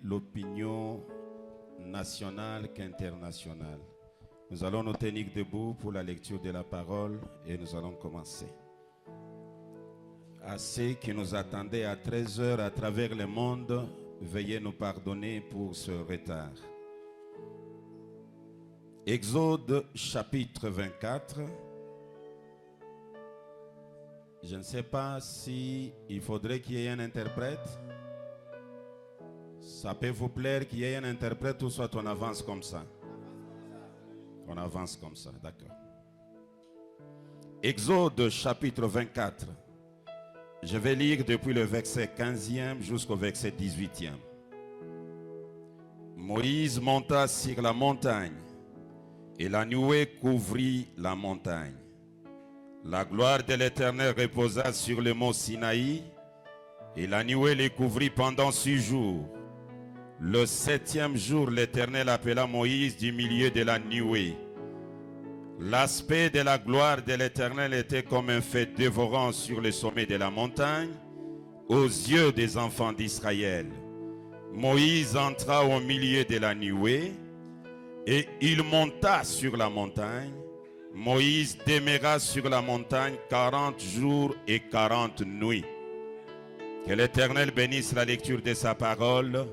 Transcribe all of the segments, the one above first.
l'opinion nationale qu'internationale. Nous allons nous tenir debout pour la lecture de la parole et nous allons commencer. À ceux qui nous attendaient à 13h à travers le monde, veuillez nous pardonner pour ce retard. Exode chapitre 24. Je ne sais pas si il faudrait qu'il y ait un interprète. Ça peut vous plaire qu'il y ait un interprète ou soit on avance comme ça? On avance comme ça, d'accord. Exode chapitre 24. Je vais lire depuis le verset 15e jusqu'au verset 18e. Moïse monta sur la montagne et la nuée couvrit la montagne. La gloire de l'Éternel reposa sur le mont Sinaï et la nuée les couvrit pendant 6 jours. Le 7e jour, l'Éternel appela Moïse du milieu de la nuée. L'aspect de la gloire de l'Éternel était comme un feu dévorant sur le sommet de la montagne, aux yeux des enfants d'Israël. Moïse entra au milieu de la nuée et il monta sur la montagne. Moïse demeura sur la montagne 40 jours et 40 nuits. Que l'Éternel bénisse la lecture de sa parole.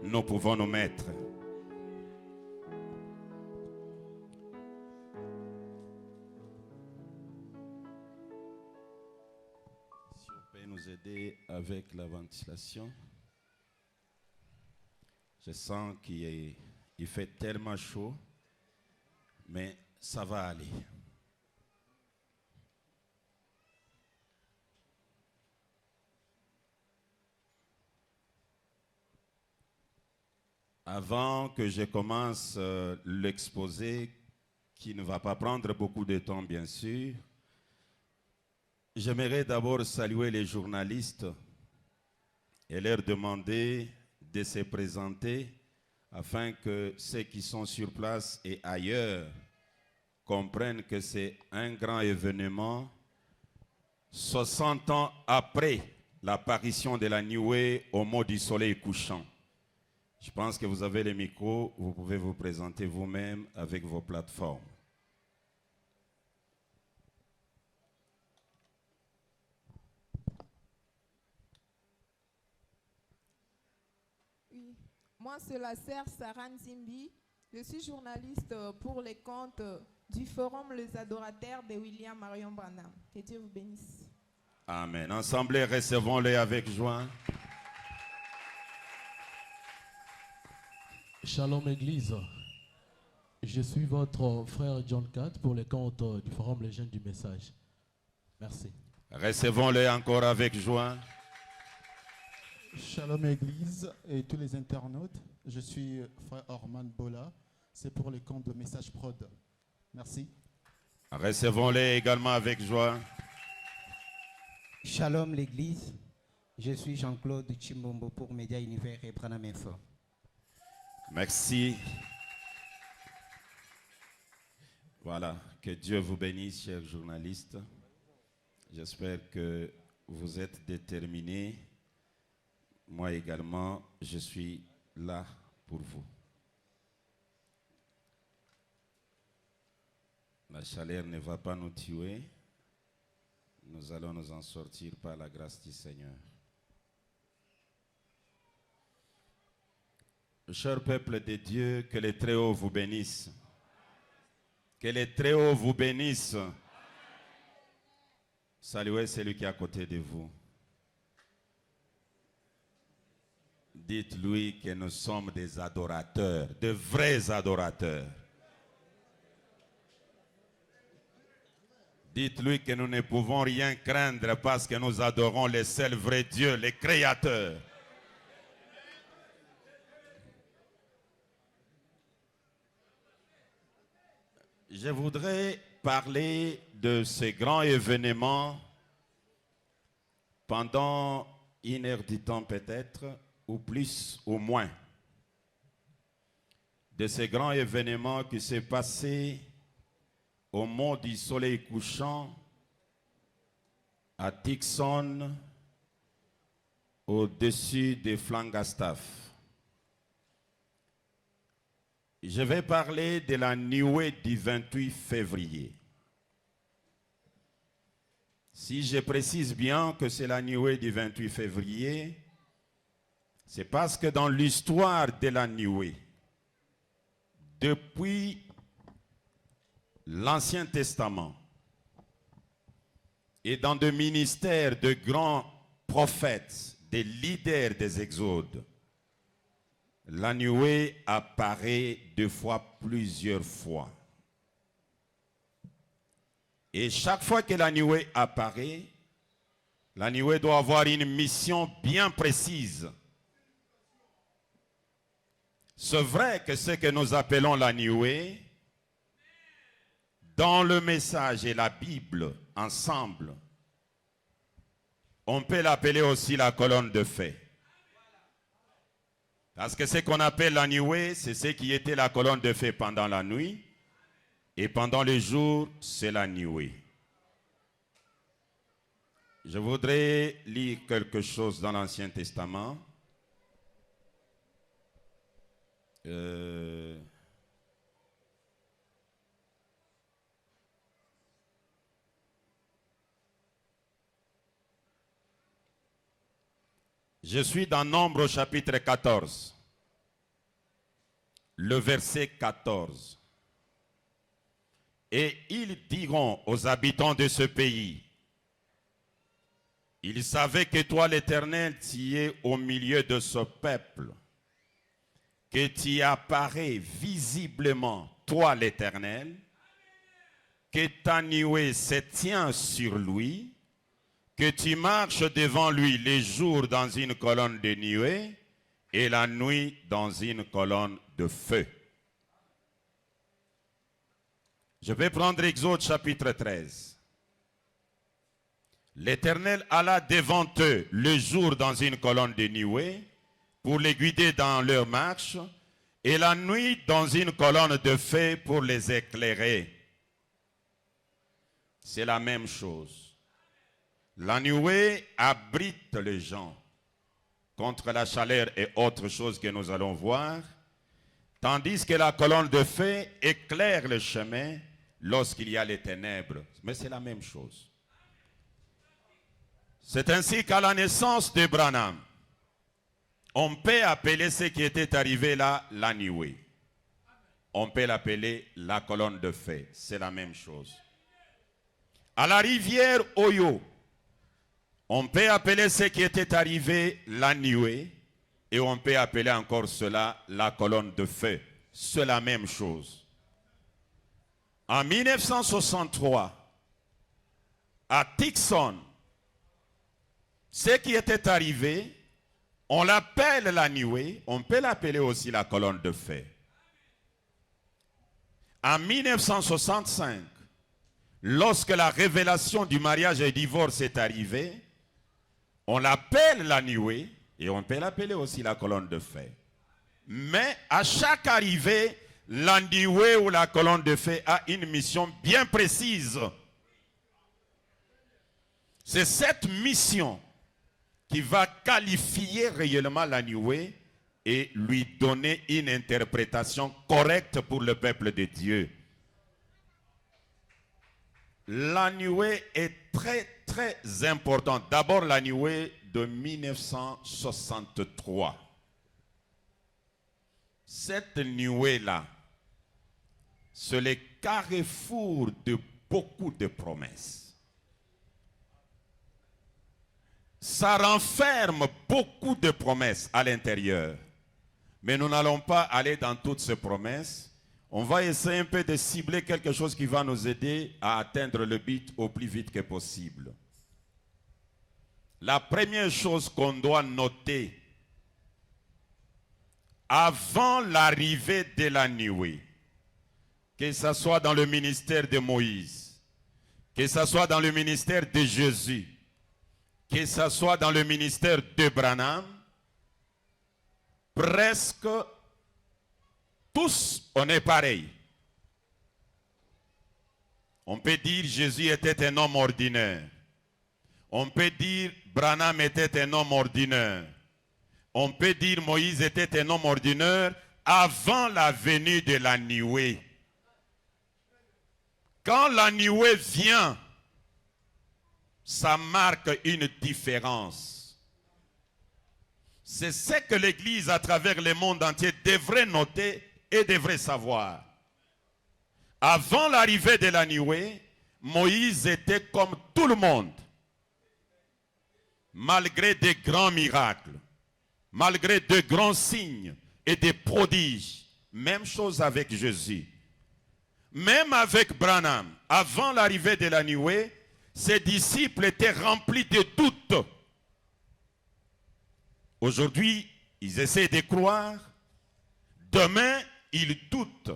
Nous pouvons nous mettre. Si on peut nous aider avec la ventilation. Je sens qu'il fait tellement chaud, mais ça va aller. Avant que je commence l'exposé, qui ne va pas prendre beaucoup de temps bien sûr, j'aimerais d'abord saluer les journalistes et leur demander de se présenter afin que ceux qui sont sur place et ailleurs comprennent que c'est un grand événement 60 ans après l'apparition de la nuée au mot du soleil couchant. Je pense que vous avez les micros, vous pouvez vous présenter vous-même avec vos plateformes. Oui, moi c'est la sœur Sarah Nzimbi. Je suis journaliste pour les comptes du Forum Les Adorateurs de William Marion Branham. Que Dieu vous bénisse. Amen. Ensemble, recevons-les avec joie. Shalom Église, je suis votre frère John Cat pour les comptes du Forum Les Jeunes du Message. Merci. Recevons-les encore avec joie. Shalom Église et tous les internautes, je suis frère Orman Bola, c'est pour les comptes de Message Prod. Merci. Recevons-les également avec joie. Shalom l'Église, je suis Jean-Claude Chimbombo pour Média Univers et Branham Info. Merci. Voilà, que Dieu vous bénisse, chers journalistes. J'espère que vous êtes déterminés. Moi également, je suis là pour vous. La chaleur ne va pas nous tuer. Nous allons nous en sortir par la grâce du Seigneur. Cher peuple de Dieu, que les Très-Hauts vous bénissent. Que les Très-Hauts vous bénissent. Saluez celui qui est à côté de vous. Dites-lui que nous sommes des adorateurs, de vrais adorateurs. Dites-lui que nous ne pouvons rien craindre parce que nous adorons le seul vrai Dieu, le Créateur. Je voudrais parler de ce grand événement pendant 1 heure du temps peut-être, ou plus ou moins. De ce grand événement qui s'est passé au mont du soleil couchant, à Tixon, au-dessus de Flagstaff. Je vais parler de la nuée du 28 février. Si je précise bien que c'est la nuée du 28 février, c'est parce que dans l'histoire de la nuée, depuis l'Ancien Testament et dans le ministère de grands prophètes, des leaders des exodes, la nuée apparaît plusieurs fois. Et chaque fois que la nuée apparaît, la nuée doit avoir une mission bien précise. C'est vrai que ce que nous appelons la nuée, dans le message et la Bible ensemble, on peut l'appeler aussi la colonne de feu. Parce que ce qu'on appelle la nuée, c'est ce qui était la colonne de feu pendant la nuit. Et pendant le jour, c'est la nuée. Je voudrais lire quelque chose dans l'Ancien Testament. Je suis dans Nombre chapitre 14, le verset 14. Et ils diront aux habitants de ce pays, ils savaient que toi l'Éternel, tu es au milieu de ce peuple, que tu apparais visiblement, toi l'Éternel, que ta nuée se tient sur lui, que tu marches devant lui les jours dans une colonne de nuée et la nuit dans une colonne de feu. Je vais prendre Exode chapitre 13. L'Éternel alla devant eux le jour dans une colonne de nuée pour les guider dans leur marche et la nuit dans une colonne de feu pour les éclairer. C'est la même chose. La nuée abrite les gens contre la chaleur et autres choses que nous allons voir, tandis que la colonne de feu éclaire le chemin lorsqu'il y a les ténèbres. Mais c'est la même chose. C'est ainsi qu'à la naissance de Branham, on peut appeler ce qui était arrivé là la nuée. On peut l'appeler la colonne de feu. C'est la même chose. À la rivière Oyo, on peut appeler ce qui était arrivé la nuée et on peut appeler encore cela la colonne de feu. C'est la même chose. En 1963, à Tucson, ce qui était arrivé, on l'appelle la nuée, on peut l'appeler aussi la colonne de feu. En 1965, lorsque la révélation du mariage et du divorce est arrivée, on l'appelle la nuée et on peut l'appeler aussi la colonne de feu. Mais à chaque arrivée, la nuée ou la colonne de feu a une mission bien précise. C'est cette mission qui va qualifier réellement la nuée et lui donner une interprétation correcte pour le peuple de Dieu. La nuée est très importante. D'abord la nuée de 1963. Cette nuée-là, c'est le carrefour de beaucoup de promesses. Ça renferme beaucoup de promesses à l'intérieur. Mais nous n'allons pas aller dans toutes ces promesses. On va essayer un peu de cibler quelque chose qui va nous aider à atteindre le but au plus vite que possible. La première chose qu'on doit noter avant l'arrivée de la nuée, que ce soit dans le ministère de Moïse, que ce soit dans le ministère de Jésus, que ce soit dans le ministère de Branham, presque tous on est pareil. On peut dire Jésus était un homme ordinaire. On peut dire Branham était un homme ordinaire. On peut dire Moïse était un homme ordinaire avant la venue de la nuée. Quand la nuée vient, ça marque une différence. C'est ce que l'Église à travers le monde entier devrait noter et devrait savoir. Avant l'arrivée de la nuée, Moïse était comme tout le monde. Malgré de grands miracles, malgré de grands signes et des prodiges. Même chose avec Jésus. Même avec Branham, avant l'arrivée de la nuée, ses disciples étaient remplis de doutes. Aujourd'hui, ils essaient de croire. Demain, ils doutent.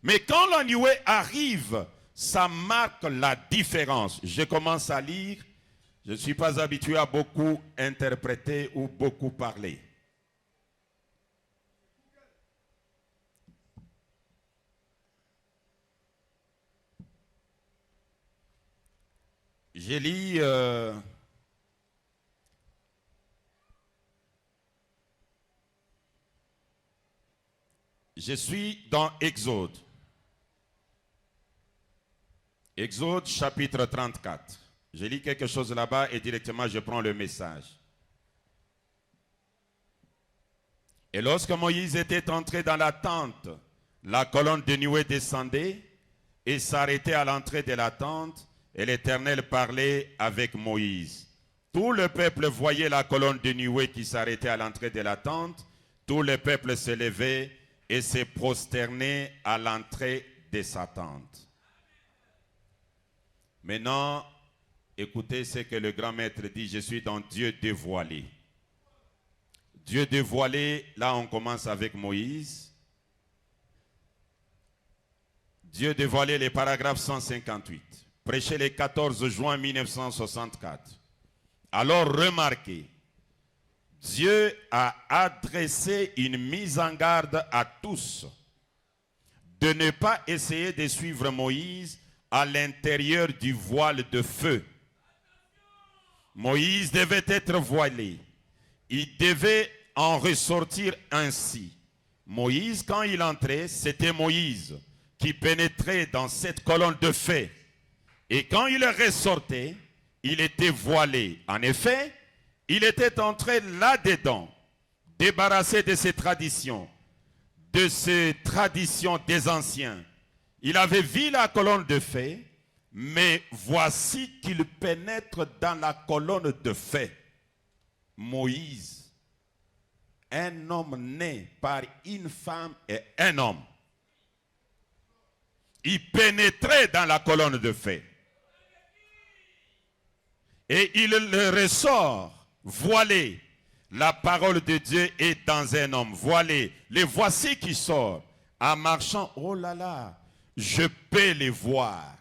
Mais quand la nuée arrive, ça marque la différence. Je commence à lire. Je ne suis pas habitué à beaucoup interpréter ou beaucoup parler. Je lis je suis dans Exode. Exode chapitre 34. Je lis quelque chose là-bas et directement je prends le message. Et lorsque Moïse était entré dans la tente, la colonne de nuée descendait et s'arrêtait à l'entrée de la tente, et l'Éternel parlait avec Moïse. Tout le peuple voyait la colonne de nuée qui s'arrêtait à l'entrée de la tente. Tout le peuple se levait et se prosternait à l'entrée de sa tente. Maintenant, écoutez ce que le grand maître dit. Je suis dans Dieu dévoilé. Dieu dévoilé, là on commence avec Moïse. Dieu dévoilé, les paragraphes 158. Prêché le 14 juin 1964. Alors remarquez, Dieu a adressé une mise en garde à tous de ne pas essayer de suivre Moïse à l'intérieur du voile de feu. Moïse devait être voilé. Il devait en ressortir ainsi. Moïse, quand il entrait, c'était Moïse qui pénétrait dans cette colonne de feu. Et quand il ressortait, il était voilé. En effet, il était entré là-dedans, débarrassé de ses traditions des anciens. Il avait vu la colonne de feu, mais voici qu'il pénètre dans la colonne de feu. Moïse, un homme né par une femme et un homme. Il pénétrait dans la colonne de feu. Et il le ressort, voilé. La parole de Dieu est dans un homme, voilé. Les voici qui sort, en marchant. Oh là là, je peux les voir.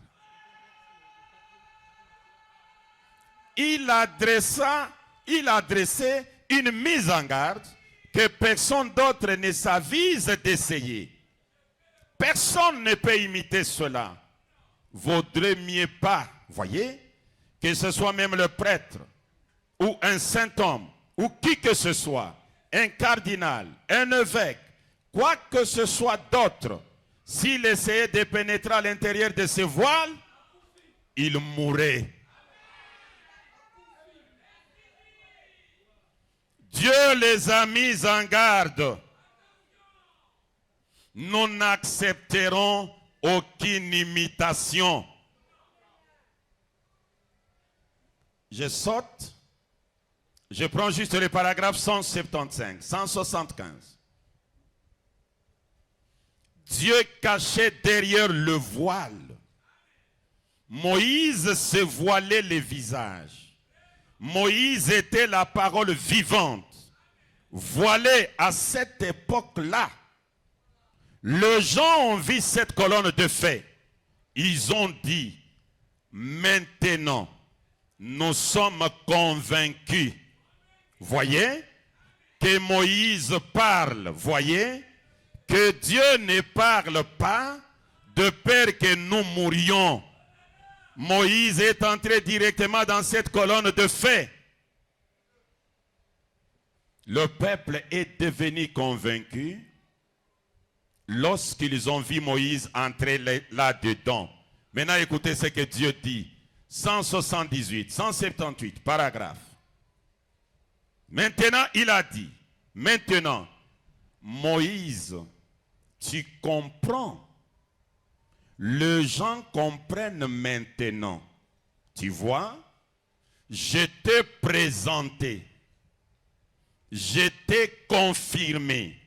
Il adressait une mise en garde que personne d'autre ne s'avise d'essayer. Personne ne peut imiter cela. Vaudrait mieux pas, voyez, que ce soit même le prêtre, ou un saint homme, ou qui que ce soit, un cardinal, un évêque, quoi que ce soit d'autre, s'il essayait de pénétrer à l'intérieur de ses voiles, il mourrait. Dieu les a mis en garde. Nous n'accepterons aucune imitation. Je saute. Je prends juste le paragraphe 175, 175. Dieu cachait derrière le voile. Moïse se voilait le visage. Moïse était la parole vivante. Voilé à cette époque-là, les gens ont vu cette colonne de feu. Ils ont dit, maintenant, nous sommes convaincus. Voyez que Moïse parle. Voyez que Dieu ne parle pas de peur que nous mourions. Moïse est entré directement dans cette colonne de feu. Le peuple est devenu convaincu lorsqu'ils ont vu Moïse entrer là-dedans. Maintenant, écoutez ce que Dieu dit. 178, 178, paragraphe. Maintenant, il a dit, maintenant, Moïse, tu comprends. Les gens comprennent maintenant. Tu vois, je t'ai présenté. Je t'ai confirmé.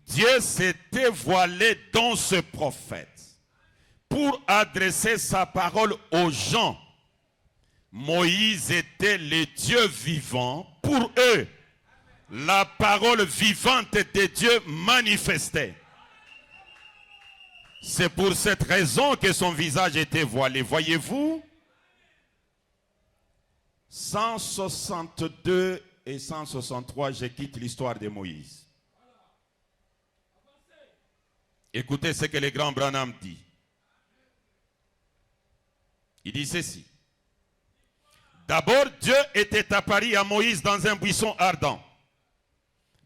Dieu s'était voilé dans ce prophète pour adresser sa parole aux gens. Moïse était le Dieu vivant pour eux. La parole vivante de Dieu manifestait. C'est pour cette raison que son visage était voilé. Voyez-vous, 162 et 163, je quitte l'histoire de Moïse. Écoutez ce que le grand Branham dit. Il dit ceci. D'abord, Dieu était apparu à Moïse dans un buisson ardent.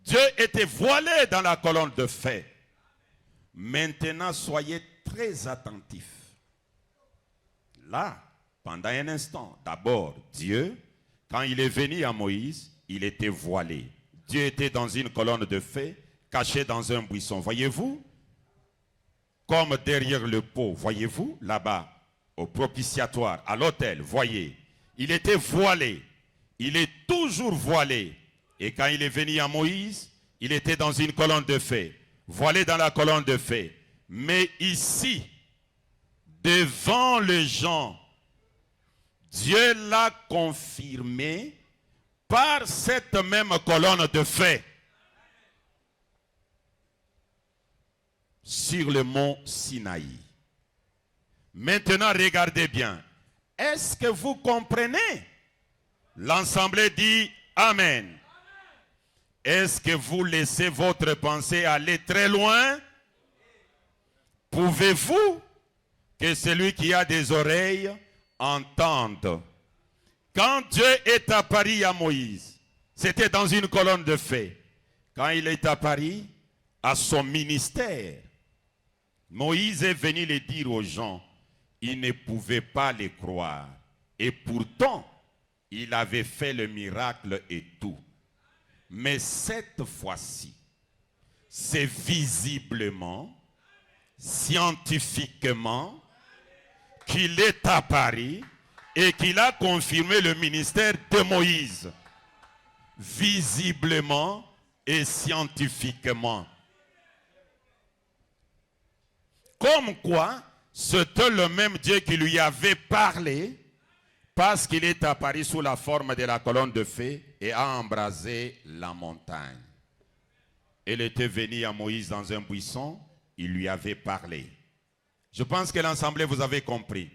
Dieu était voilé dans la colonne de feu. Maintenant, soyez très attentifs. Là, pendant un instant, d'abord, Dieu, quand il est venu à Moïse, il était voilé. Dieu était dans une colonne de feu, caché dans un buisson. Voyez-vous? Comme derrière le pot, voyez-vous? Là-bas, au propitiatoire, à l'autel, voyez. Il était voilé. Il est toujours voilé. Et quand il est venu à Moïse, il était dans une colonne de feu. Voilé dans la colonne de feu. Mais ici, devant les gens, Dieu l'a confirmé par cette même colonne de feu. Sur le mont Sinaï. Maintenant, regardez bien. Est-ce que vous comprenez? L'Assemblée dit Amen. Est-ce que vous laissez votre pensée aller très loin? Pouvez-vous que celui qui a des oreilles entende? Quand Dieu est apparu à Moïse, c'était dans une colonne de feu. Quand il est apparu à son ministère, Moïse est venu le dire aux gens. Ils ne pouvaient pas les croire. Et pourtant, il avait fait le miracle et tout. Mais cette fois-ci, c'est visiblement, scientifiquement, qu'il est apparu et qu'il a confirmé le ministère de Moïse. Visiblement et scientifiquement. Comme quoi, c'était le même Dieu qui lui avait parlé parce qu'il est apparu sous la forme de la colonne de feu et a embrasé la montagne. Il était venu à Moïse dans un buisson, il lui avait parlé. Je pense que l'Assemblée, vous avez compris.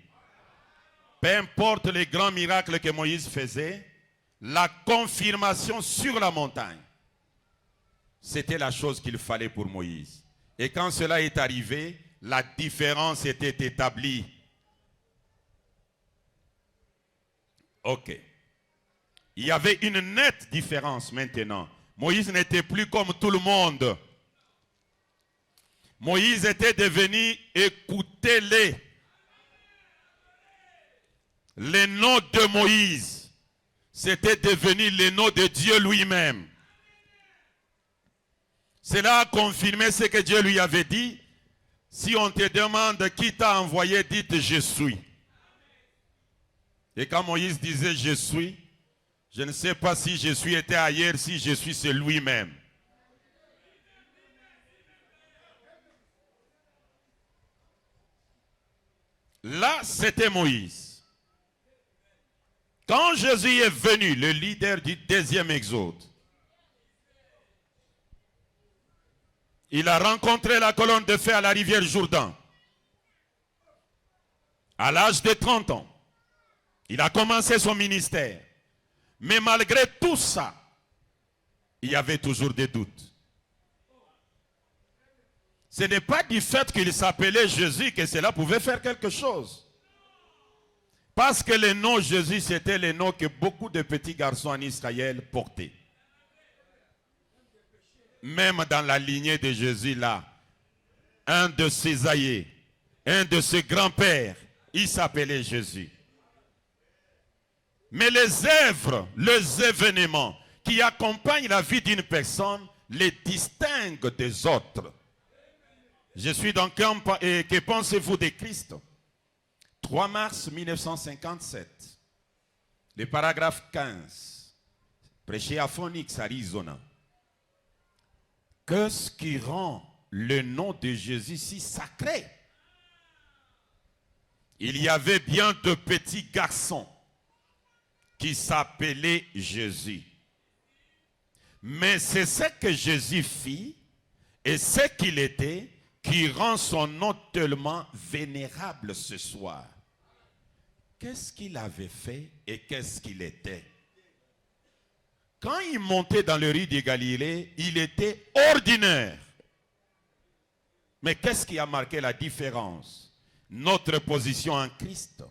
Peu importe les grands miracles que Moïse faisait, la confirmation sur la montagne, c'était la chose qu'il fallait pour Moïse. Et quand cela est arrivé, la différence était établie. Ok. Il y avait une nette différence maintenant. Moïse n'était plus comme tout le monde. Moïse était devenu, écoutez-les. Le nom de Moïse, c'était devenu le nom de Dieu lui-même. Cela a confirmé ce que Dieu lui avait dit. Si on te demande qui t'a envoyé, dites je suis. Et quand Moïse disait je suis, je ne sais pas si je suis était ailleurs, si je suis c'est lui-même. Là, c'était Moïse. Quand Jésus est venu, le leader du deuxième exode, il a rencontré la colonne de feu à la rivière Jourdain. À l'âge de 30 ans, il a commencé son ministère. Mais malgré tout ça, il y avait toujours des doutes. Ce n'est pas du fait qu'il s'appelait Jésus que cela pouvait faire quelque chose. Parce que le nom Jésus, c'était le nom que beaucoup de petits garçons en Israël portaient. Même dans la lignée de Jésus là, un de ses aïeux, un de ses grands-pères, il s'appelait Jésus. Mais les œuvres, les événements qui accompagnent la vie d'une personne les distinguent des autres. Je suis dans camp et que pensez-vous de Christ? 3 mars 1957, le paragraphe 15, prêché à Phoenix, Arizona. Qu'est-ce qui rend le nom de Jésus si sacré? Il y avait bien de petits garçons qui s'appelaient Jésus. Mais c'est ce que Jésus fit et ce qu'il était qui rend son nom tellement vénérable ce soir. Qu'est-ce qu'il avait fait et qu'est-ce qu'il était? Quand il montait dans le riz de Galilée, il était ordinaire. Mais qu'est-ce qui a marqué la différence? Notre position en Christ.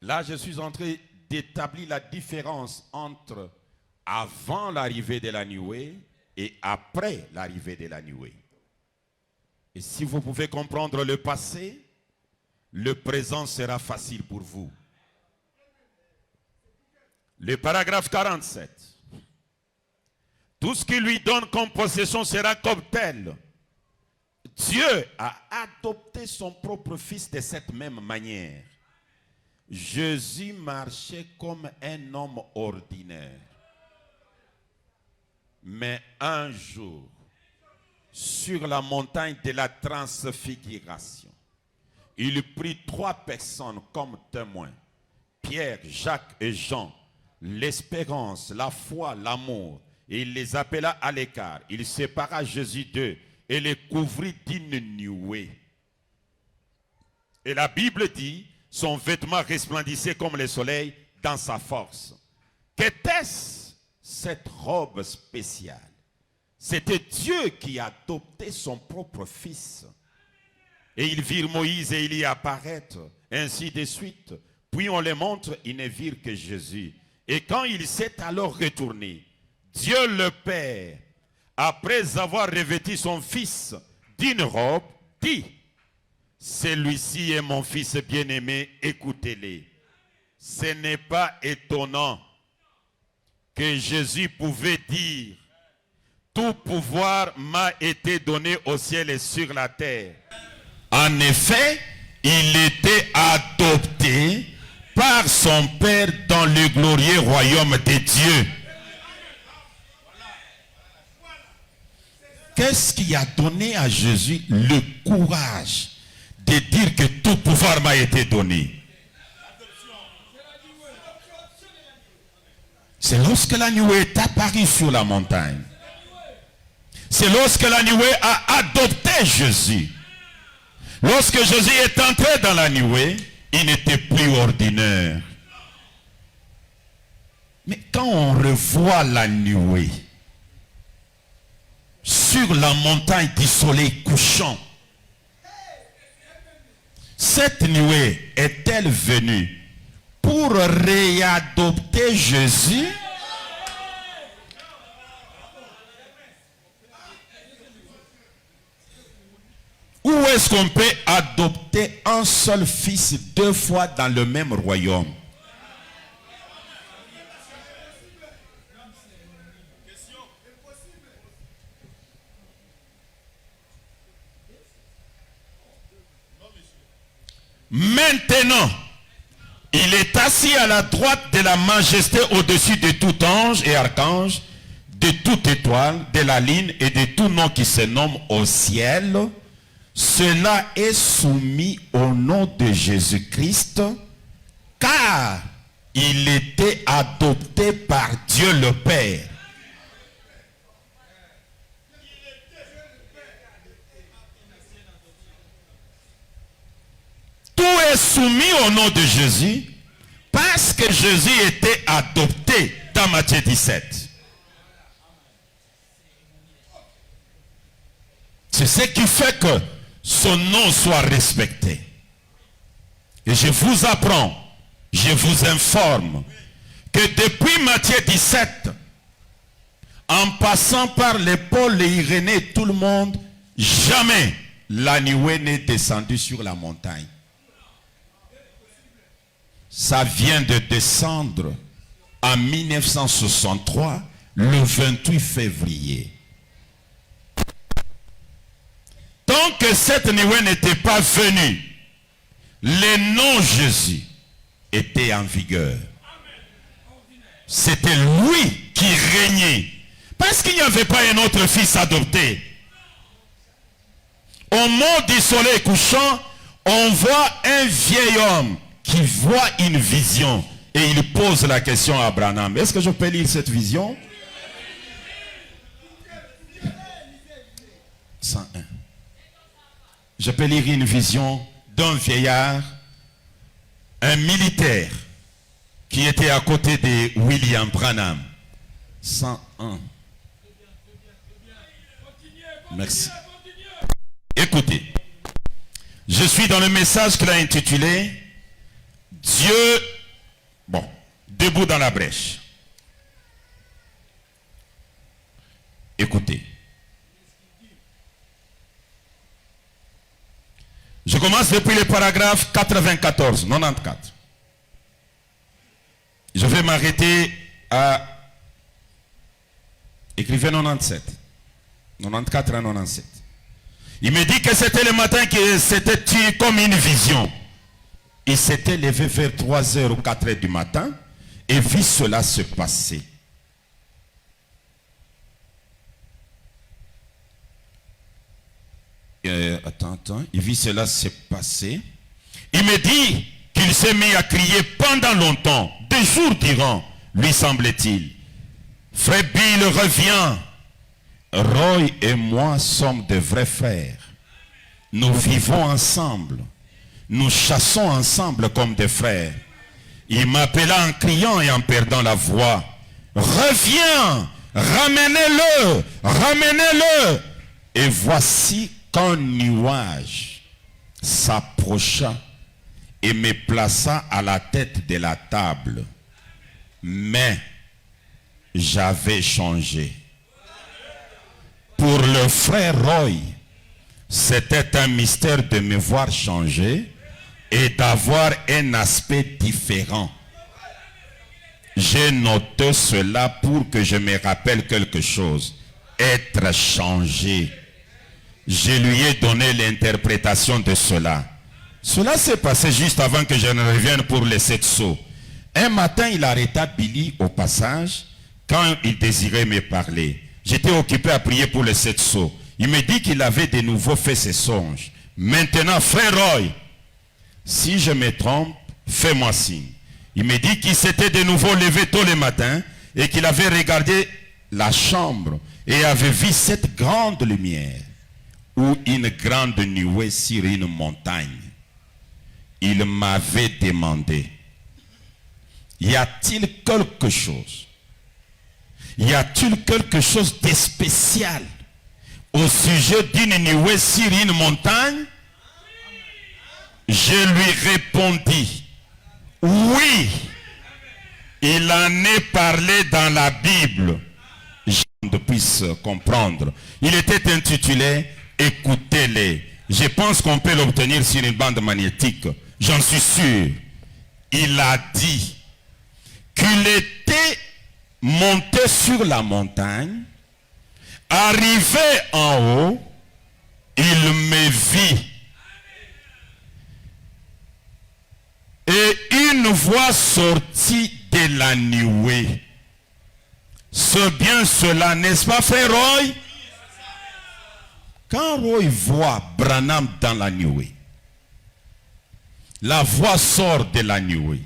Là, je suis en train d'établir la différence entre avant l'arrivée de la nuée et après l'arrivée de la nuée. Et si vous pouvez comprendre le passé, le présent sera facile pour vous. Le paragraphe 47. Tout ce qui lui donne comme possession sera comme tel. Dieu a adopté son propre fils de cette même manière. Jésus marchait comme un homme ordinaire. Mais un jour, sur la montagne de la transfiguration, il prit 3 personnes comme témoins. Pierre, Jacques et Jean. L'espérance, la foi, l'amour. Et il les appela à l'écart. Il sépara Jésus d'eux et les couvrit d'une nuée. Et la Bible dit, son vêtement resplendissait comme le soleil dans sa force. Qu'était-ce cette robe spéciale? C'était Dieu qui a adopté son propre fils. Et ils virent Moïse et il y apparaître, ainsi de suite. Puis on les montre, ils ne virent que Jésus. Et quand il s'est alors retourné, Dieu le Père, après avoir revêtu son fils d'une robe, dit, celui-ci est mon fils bien-aimé, écoutez-le. Ce n'est pas étonnant que Jésus pouvait dire, tout pouvoir m'a été donné au ciel et sur la terre. En effet, il était adopté par son Père dans le glorieux royaume de Dieu. Qu'est-ce qui a donné à Jésus le courage de dire que tout pouvoir m'a été donné? C'est lorsque la nuée est apparue sur la montagne. C'est lorsque la nuée a adopté Jésus. Lorsque Jésus est entré dans la nuée, il n'était plus ordinaire. Mais quand on revoit la nuée sur la montagne du soleil couchant, cette nuée est-elle venue pour réadopter Jésus? Ou est-ce qu'on peut adopter un seul fils 2 fois dans le même royaume? Maintenant, il est assis à la droite de la majesté au-dessus de tout ange et archange, de toute étoile, de la ligne et de tout nom qui se nomme au ciel. Cela est soumis au nom de Jésus-Christ, car il était adopté par Dieu le Père. Tout est soumis au nom de Jésus, parce que Jésus était adopté dans Matthieu 17. C'est ce qui fait que son nom soit respecté. Et je vous apprends, je vous informe que depuis Matthieu 17, en passant par les Paul, les Irénée, tout le monde, jamais l'Anioué n'est descendu sur la montagne. Ça vient de descendre en 1963, le 28 février. Tant que cette Nioué n'était pas venue, le nom Jésus était en vigueur. C'était lui qui régnait. Parce qu'il n'y avait pas un autre fils adopté. Au moment du soleil couchant, on voit un vieil homme qui voit une vision. Et il pose la question à Branham. Est-ce que je peux lire cette vision? 101. Je peux lire une vision d'un vieillard, un militaire, qui était à côté de William Branham. 101. Merci. Écoutez, je suis dans le message qu'il a intitulé Dieu, debout dans la brèche. Écoutez. Je commence depuis le paragraphe 94. Je vais m'arrêter à... Écrivez 97. 94 à 97. Il me dit que c'était le matin que c'était comme une vision. Il s'était levé vers 3h ou 4h du matin et vit cela se passer. Il vit cela se passer. Il me dit qu'il s'est mis à crier pendant longtemps, des jours durant, lui semble-t-il. Frère Bill revient. Roy et moi sommes de vrais frères. Nous vivons ensemble. Nous chassons ensemble comme des frères. Il m'appela en criant et en perdant la voix. Reviens, ramenez-le, ramenez-le. Et voici qu'un nuage s'approcha et me plaça à la tête de la table. Mais j'avais changé. Pour le frère Roy, c'était un mystère de me voir changer et d'avoir un aspect différent. J'ai noté cela pour que je me rappelle quelque chose. Être changé. Je lui ai donné l'interprétation de cela. Cela s'est passé juste avant que je ne revienne pour les 7 sceaux. Un matin, il arrêta Billy au passage quand il désirait me parler. J'étais occupé à prier pour les 7 sceaux. Il me dit qu'il avait de nouveau fait ses songes. Maintenant, frère Roy, si je me trompe, fais-moi signe. Il me dit qu'il s'était de nouveau levé tôt le matin et qu'il avait regardé la chambre et avait vu cette grande lumière ou une grande nuée sur une montagne. Il m'avait demandé, y a-t-il quelque chose? Y a-t-il quelque chose de spécial au sujet d'une nuée sur une montagne? Je lui répondis, oui, il en est parlé dans la Bible. Je puisse comprendre. Il était intitulé « Écoutez-les ». Je pense qu'on peut l'obtenir sur une bande magnétique. J'en suis sûr. Il a dit qu'il était monté sur la montagne, arrivé en haut, il me vit. Et une voix sortit de la nuée. C'est bien cela, n'est-ce pas, frère Roy? Quand Roy voit Branham dans la nuée, la voix sort de la nuée,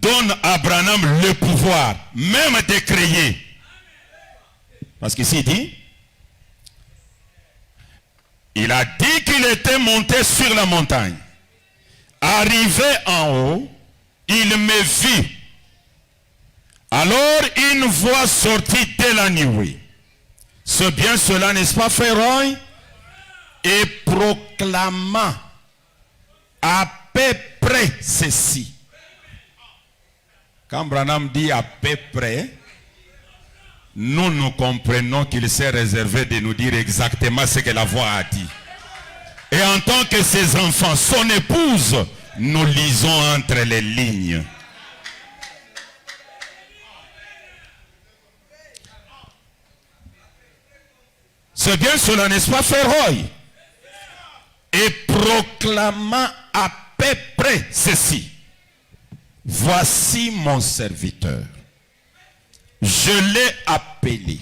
donne à Branham le pouvoir, même de créer. Parce qu'ici il dit, il a dit qu'il était monté sur la montagne. Arrivé en haut, il me vit. Alors une voix sortit de la nuée. C'est bien cela, n'est-ce pas, frère Roy? Et proclama à peu près ceci. Quand Branham dit à peu près, nous comprenons qu'il s'est réservé de nous dire exactement ce que la voix a dit. Et en tant que ses enfants, son épouse, nous lisons entre les lignes. C'est bien cela, n'est-ce pas, frère Roy? Et proclamant à peu près ceci. Voici mon serviteur. Je l'ai appelé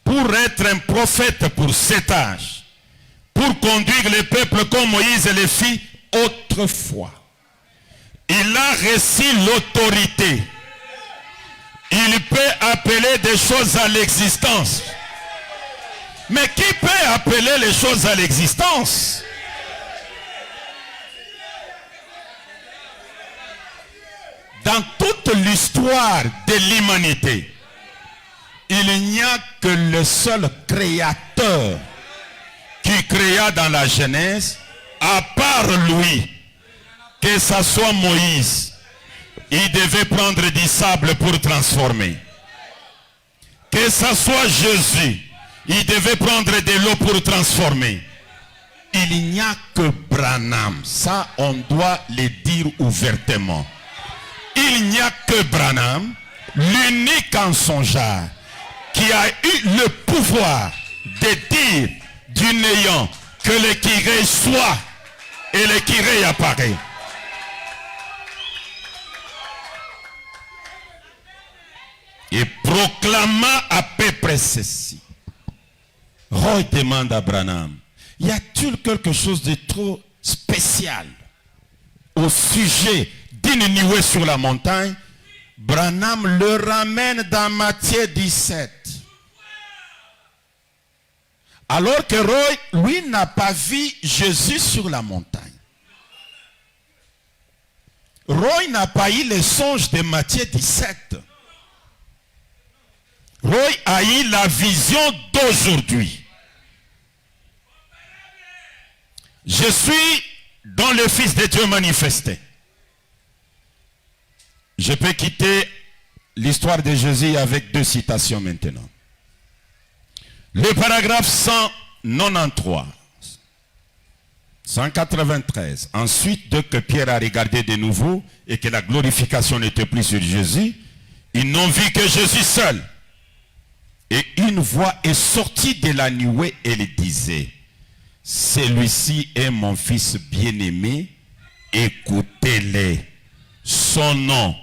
pour être un prophète pour cet âge, pour conduire le peuple comme Moïse le fit autrefois. Il a reçu l'autorité. Il peut appeler des choses à l'existence. Mais qui peut appeler les choses à l'existence? Dans toute l'histoire de l'humanité, il n'y a que le seul créateur qui créa dans la Genèse, à part lui, que ce soit Moïse, il devait prendre du sable pour transformer. Que ce soit Jésus, il devait prendre de l'eau pour transformer. Il n'y a que Branham, ça on doit le dire ouvertement. Il n'y a que Branham, l'unique en son genre, qui a eu le pouvoir de dire du néant que le Kyrie soit et le Kyrie apparaît. Et proclamant à peu près ceci. Roy demande à Branham, y a-t-il quelque chose de trop spécial au sujet d'une nuée sur la montagne? Branham le ramène dans Matthieu 17. Alors que Roy, lui, n'a pas vu Jésus sur la montagne. Roy n'a pas eu le songe de Matthieu 17. Roy a eu la vision d'aujourd'hui. Je suis dans le Fils de Dieu manifesté. Je peux quitter l'histoire de Jésus avec deux citations maintenant. Le paragraphe 193, 193. Ensuite, dès que Pierre a regardé de nouveau et que la glorification n'était plus sur Jésus, ils n'ont vu que Jésus seul. Et une voix est sortie de la nuée et il disait, celui-ci est mon fils bien-aimé, écoutez-le. Son nom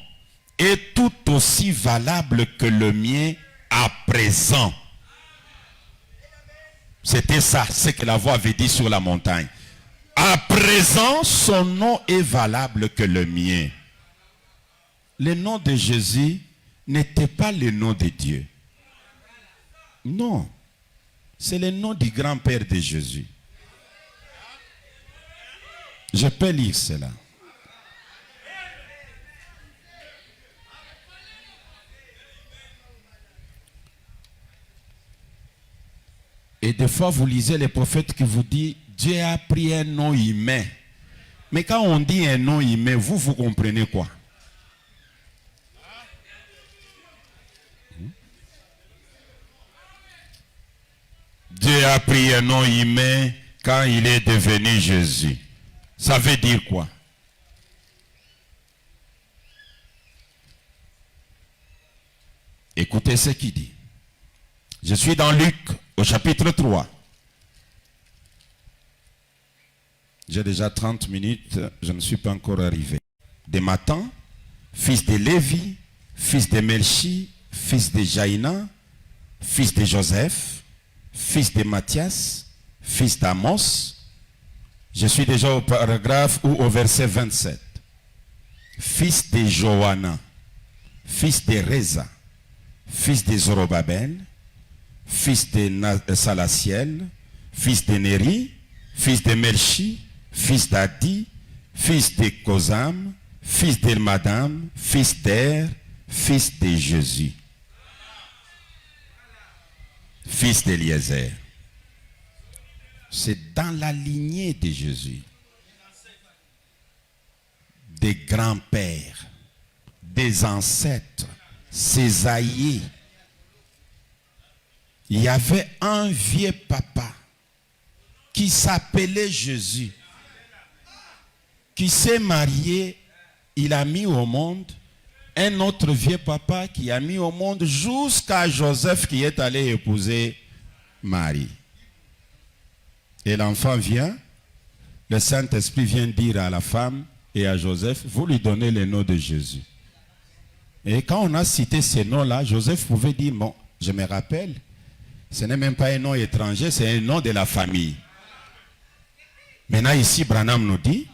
est tout aussi valable que le mien à présent. C'était ça, ce que la voix avait dit sur la montagne. À présent, son nom est valable que le mien. Le nom de Jésus n'était pas le nom de Dieu. Non, c'est le nom du grand-père de Jésus. Je peux lire cela. Et des fois, vous lisez les prophètes qui vous disent, Dieu a pris un nom humain. Mais quand on dit un nom humain, vous comprenez quoi? Dieu a pris un nom humain quand il est devenu Jésus. Ça veut dire quoi? Écoutez ce qu'il dit. Je suis dans Luc au chapitre 3. J'ai déjà 30 minutes, je ne suis pas encore arrivé. De Matan, fils de Lévi, fils de Melchi, fils de Jaïna, fils de Joseph, fils de Matthias, fils d'Amos. Je suis déjà au paragraphe ou au verset 27. Fils de Johanna, fils de Reza, fils de Zorobabel, fils de Salatiel, fils de Néri, fils de Melchi, fils d'Adi, fils de Kozam, fils de Madame, fils d'Er, fils de Jésus, fils d'Eliezer. C'est dans la lignée de Jésus, des grands-pères, des ancêtres, ses aïeux, il y avait un vieux papa qui s'appelait Jésus, qui s'est marié, il a mis au monde un autre vieux papa qui a mis au monde jusqu'à Joseph qui est allé épouser Marie. Et l'enfant vient, le Saint-Esprit vient dire à la femme et à Joseph, vous lui donnez le nom de Jésus. Et quand on a cité ces noms-là, Joseph pouvait dire, bon, je me rappelle, ce n'est même pas un nom étranger, c'est un nom de la famille. Maintenant ici, Branham nous dit,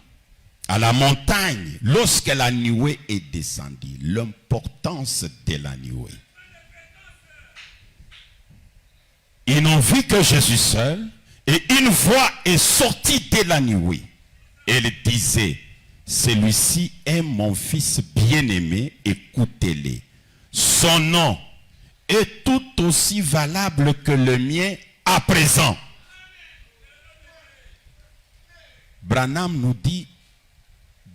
à la montagne, lorsque la nuée est descendue, l'importance de la nuée. Ils n'ont vu que Jésus seul, et une voix est sortie de la nuée. Elle disait, celui-ci est mon fils bien-aimé, écoutez-le. Son nom est tout aussi valable que le mien à présent. Branham nous dit,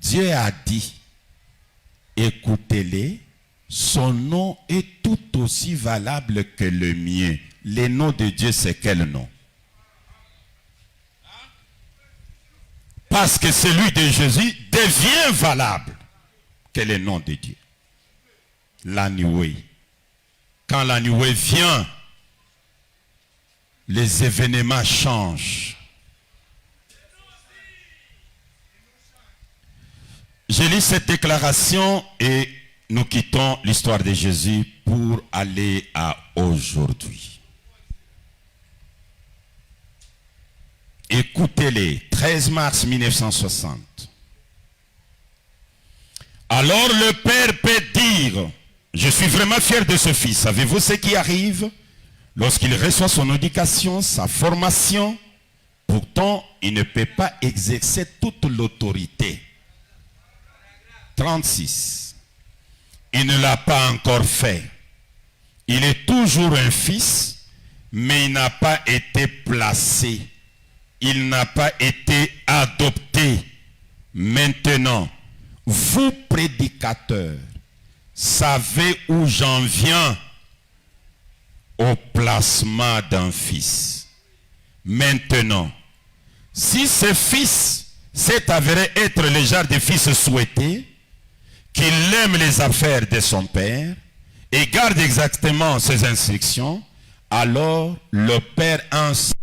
Dieu a dit, écoutez-le, son nom est tout aussi valable que le mien. Le nom de Dieu, c'est quel nom? Parce que celui de Jésus devient valable que le nom de Dieu. La nuée. Quand la nuée vient, les événements changent. Je lis cette déclaration et nous quittons l'histoire de Jésus pour aller à aujourd'hui. Écoutez-les, 13 mars 1960. Alors le père peut dire, je suis vraiment fier de ce fils. Savez-vous ce qui arrive lorsqu'il reçoit son éducation, sa formation? Pourtant, il ne peut pas exercer toute l'autorité. 36. Il ne l'a pas encore fait. Il est toujours un fils, mais il n'a pas été placé. Il n'a pas été adopté. Maintenant, vous prédicateurs, savez où j'en viens? Au placement d'un fils. Maintenant, si ce fils s'est avéré être le genre de fils souhaité, qu'il aime les affaires de son père et garde exactement ses instructions, alors le père ainsi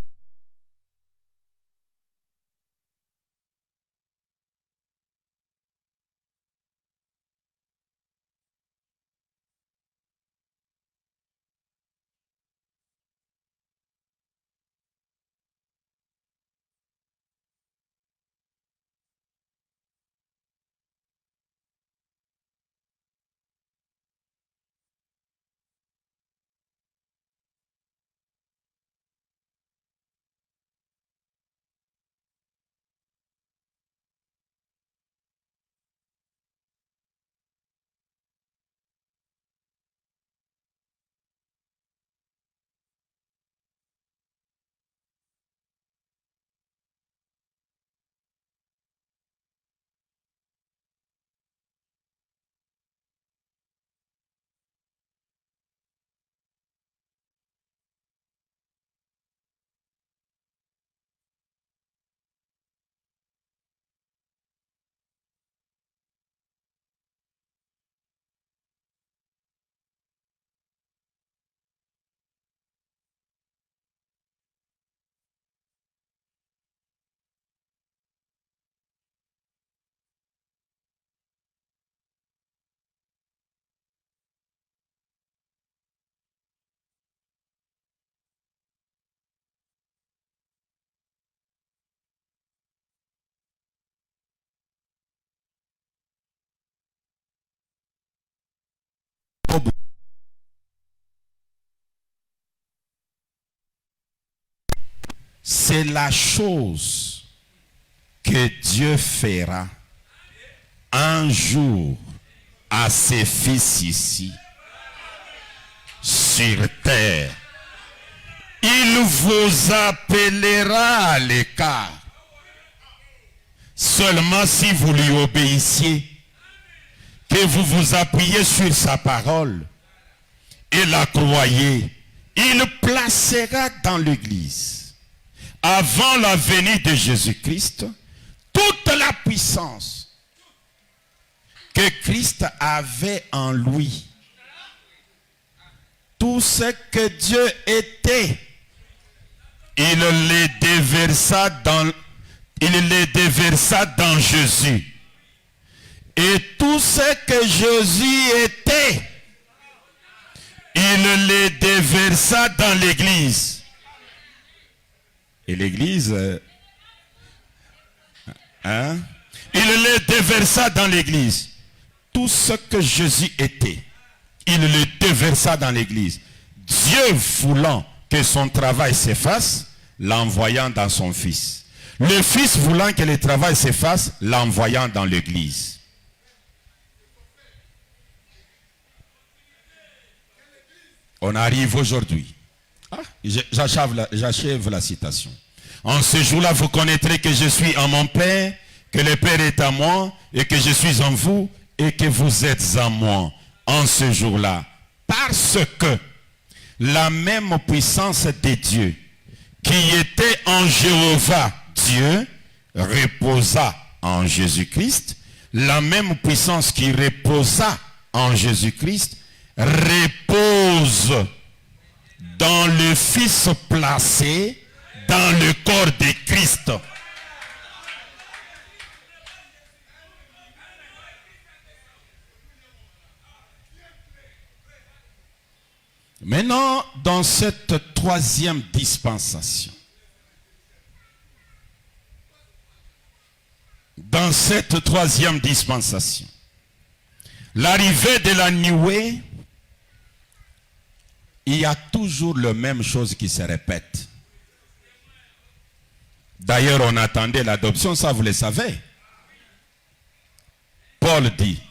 c'est la chose que Dieu fera un jour à ses fils ici, sur terre. Il vous appellera à l'écart. Seulement si vous lui obéissiez, que vous vous appuyez sur sa parole et la croyez, il placera dans l'Église, avant la venue de Jésus-Christ, toute la puissance que Christ avait en lui. Tout ce que Dieu était, il les déversa dans Jésus. Et tout ce que Jésus était, il les déversa dans l'Église. Et l'Église, il les déversa dans l'Église. Tout ce que Jésus était, il le déversa dans l'Église. Dieu voulant que son travail s'efface, l'envoyant dans son Fils. Le Fils voulant que le travail s'efface, l'envoyant dans l'Église. On arrive aujourd'hui. J'achève la citation. En ce jour-là, vous connaîtrez que je suis en mon Père, que le Père est à moi, et que je suis en vous, et que vous êtes en moi. En ce jour-là, parce que la même puissance de Dieu qui était en Jéhovah, Dieu, reposa en Jésus-Christ, la même puissance qui reposa en Jésus-Christ, repose dans le Fils placé dans le corps de Christ. Maintenant, dans cette troisième dispensation, l'arrivée de la nuée, il y a toujours la même chose qui se répète. D'ailleurs, on attendait l'adoption, ça vous le savez. Paul dit,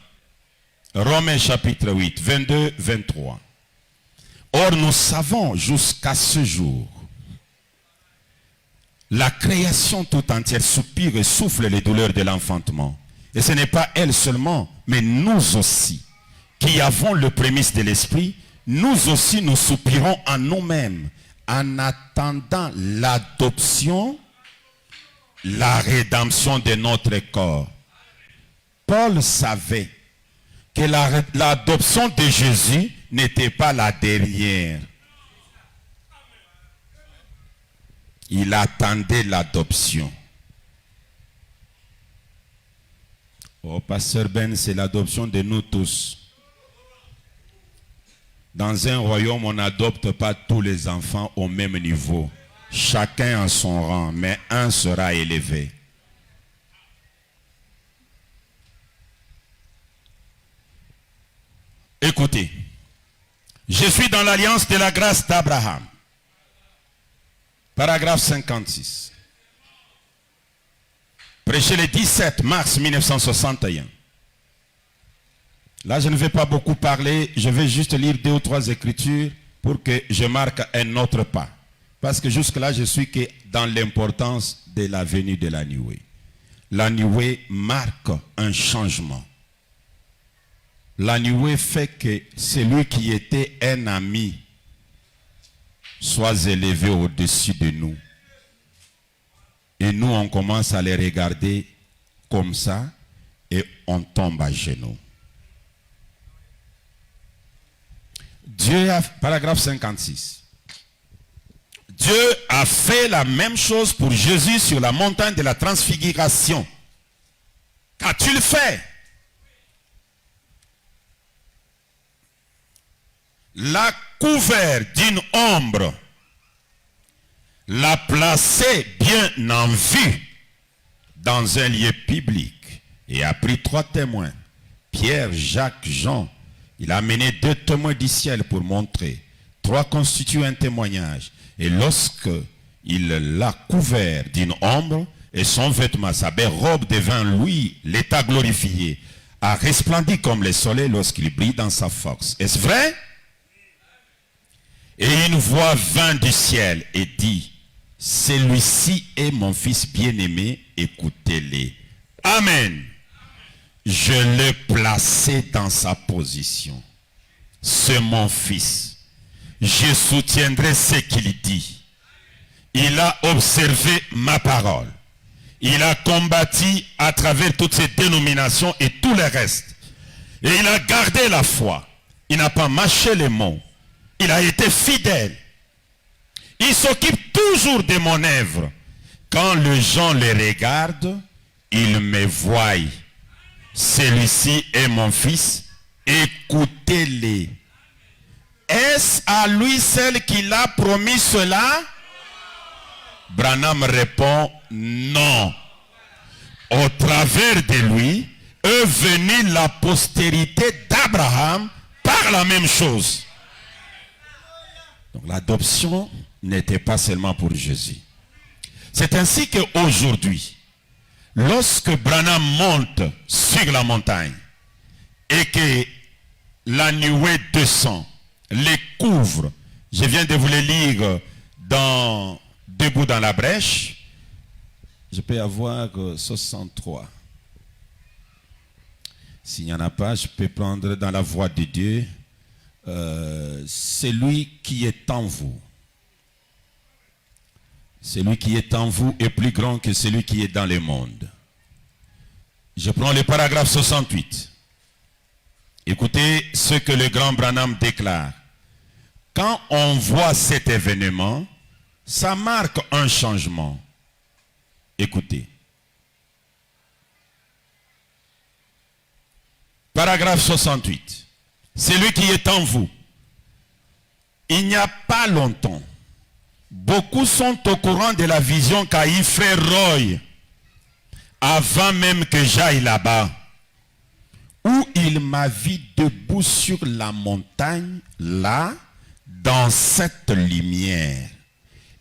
Romains chapitre 8, 22, 23. Or, nous savons jusqu'à ce jour, la création tout entière soupire et souffle les douleurs de l'enfantement. Et ce n'est pas elle seulement, mais nous aussi, qui avons le prémisse de l'esprit, nous aussi nous soupirons en nous-mêmes, en attendant l'adoption, la rédemption de notre corps. Paul savait que l'adoption de Jésus n'était pas la dernière. Il attendait l'adoption. Oh, pasteur Ben, c'est l'adoption de nous tous. Dans un royaume, on n'adopte pas tous les enfants au même niveau. Chacun en son rang, mais un sera élevé. Écoutez, je suis dans l'alliance de la grâce d'Abraham. Paragraphe 56. Prêché le 17 mars 1961. Là, je ne vais pas beaucoup parler, je vais juste lire 2 ou 3 écritures pour que je marque un autre pas. Parce que jusque-là, je suis que dans l'importance de la venue de la nuée. La nuée marque un changement. La nuée fait que celui qui était un ami soit élevé au-dessus de nous. Et nous, on commence à les regarder comme ça et on tombe à genoux. Dieu a, paragraphe 56. Dieu a fait la même chose pour Jésus sur la montagne de la transfiguration. Qu'a-t-il fait? L'a couvert d'une ombre, l'a placé bien en vue dans un lieu public et a pris 3 témoins, Pierre, Jacques, Jean. Il a amené 2 témoins du ciel pour montrer. 3 constituent un témoignage. Et lorsque il l'a couvert d'une ombre et son vêtement, sa belle robe devint lui, l'état glorifié, a resplendi comme le soleil lorsqu'il brille dans sa force. Est-ce vrai? Et une voix vint du ciel et dit, celui-ci est mon fils bien-aimé, écoutez-le. Amen. Je l'ai placé dans sa position. C'est mon fils. je soutiendrai ce qu'il dit. Il a observé ma parole. Il a combattu à travers toutes ces dénominations et tout le reste. Et il a gardé la foi. Il n'a pas mâché les mots. Il a été fidèle. Il s'occupe toujours de mon œuvre. Quand les gens le regardent, ils me voient. Celui-ci est mon fils. Écoutez-les. Est-ce à lui seul qu'il a promis cela? Branham répond non. Au travers de lui est venue la postérité d'Abraham par la même chose. Donc l'adoption n'était pas seulement pour Jésus. C'est ainsi qu'aujourd'hui, lorsque Branham monte sur la montagne et que la nuée descend, les couvre, je viens de vous le lire dans Debout dans la brèche, je peux avoir 63. S'il n'y en a pas, je peux prendre dans la voix de Dieu, celui qui est en vous. Celui qui est en vous est plus grand que celui qui est dans le monde. Je prends le paragraphe 68. Écoutez ce que le grand Branham déclare. Quand on voit cet événement, ça marque un changement. Écoutez. Paragraphe 68. Celui qui est en vous. Il n'y a pas longtemps, beaucoup sont au courant de la vision qu'a eu frère Roy, avant même que j'aille là-bas, où il m'a vu debout sur la montagne, là, dans cette lumière.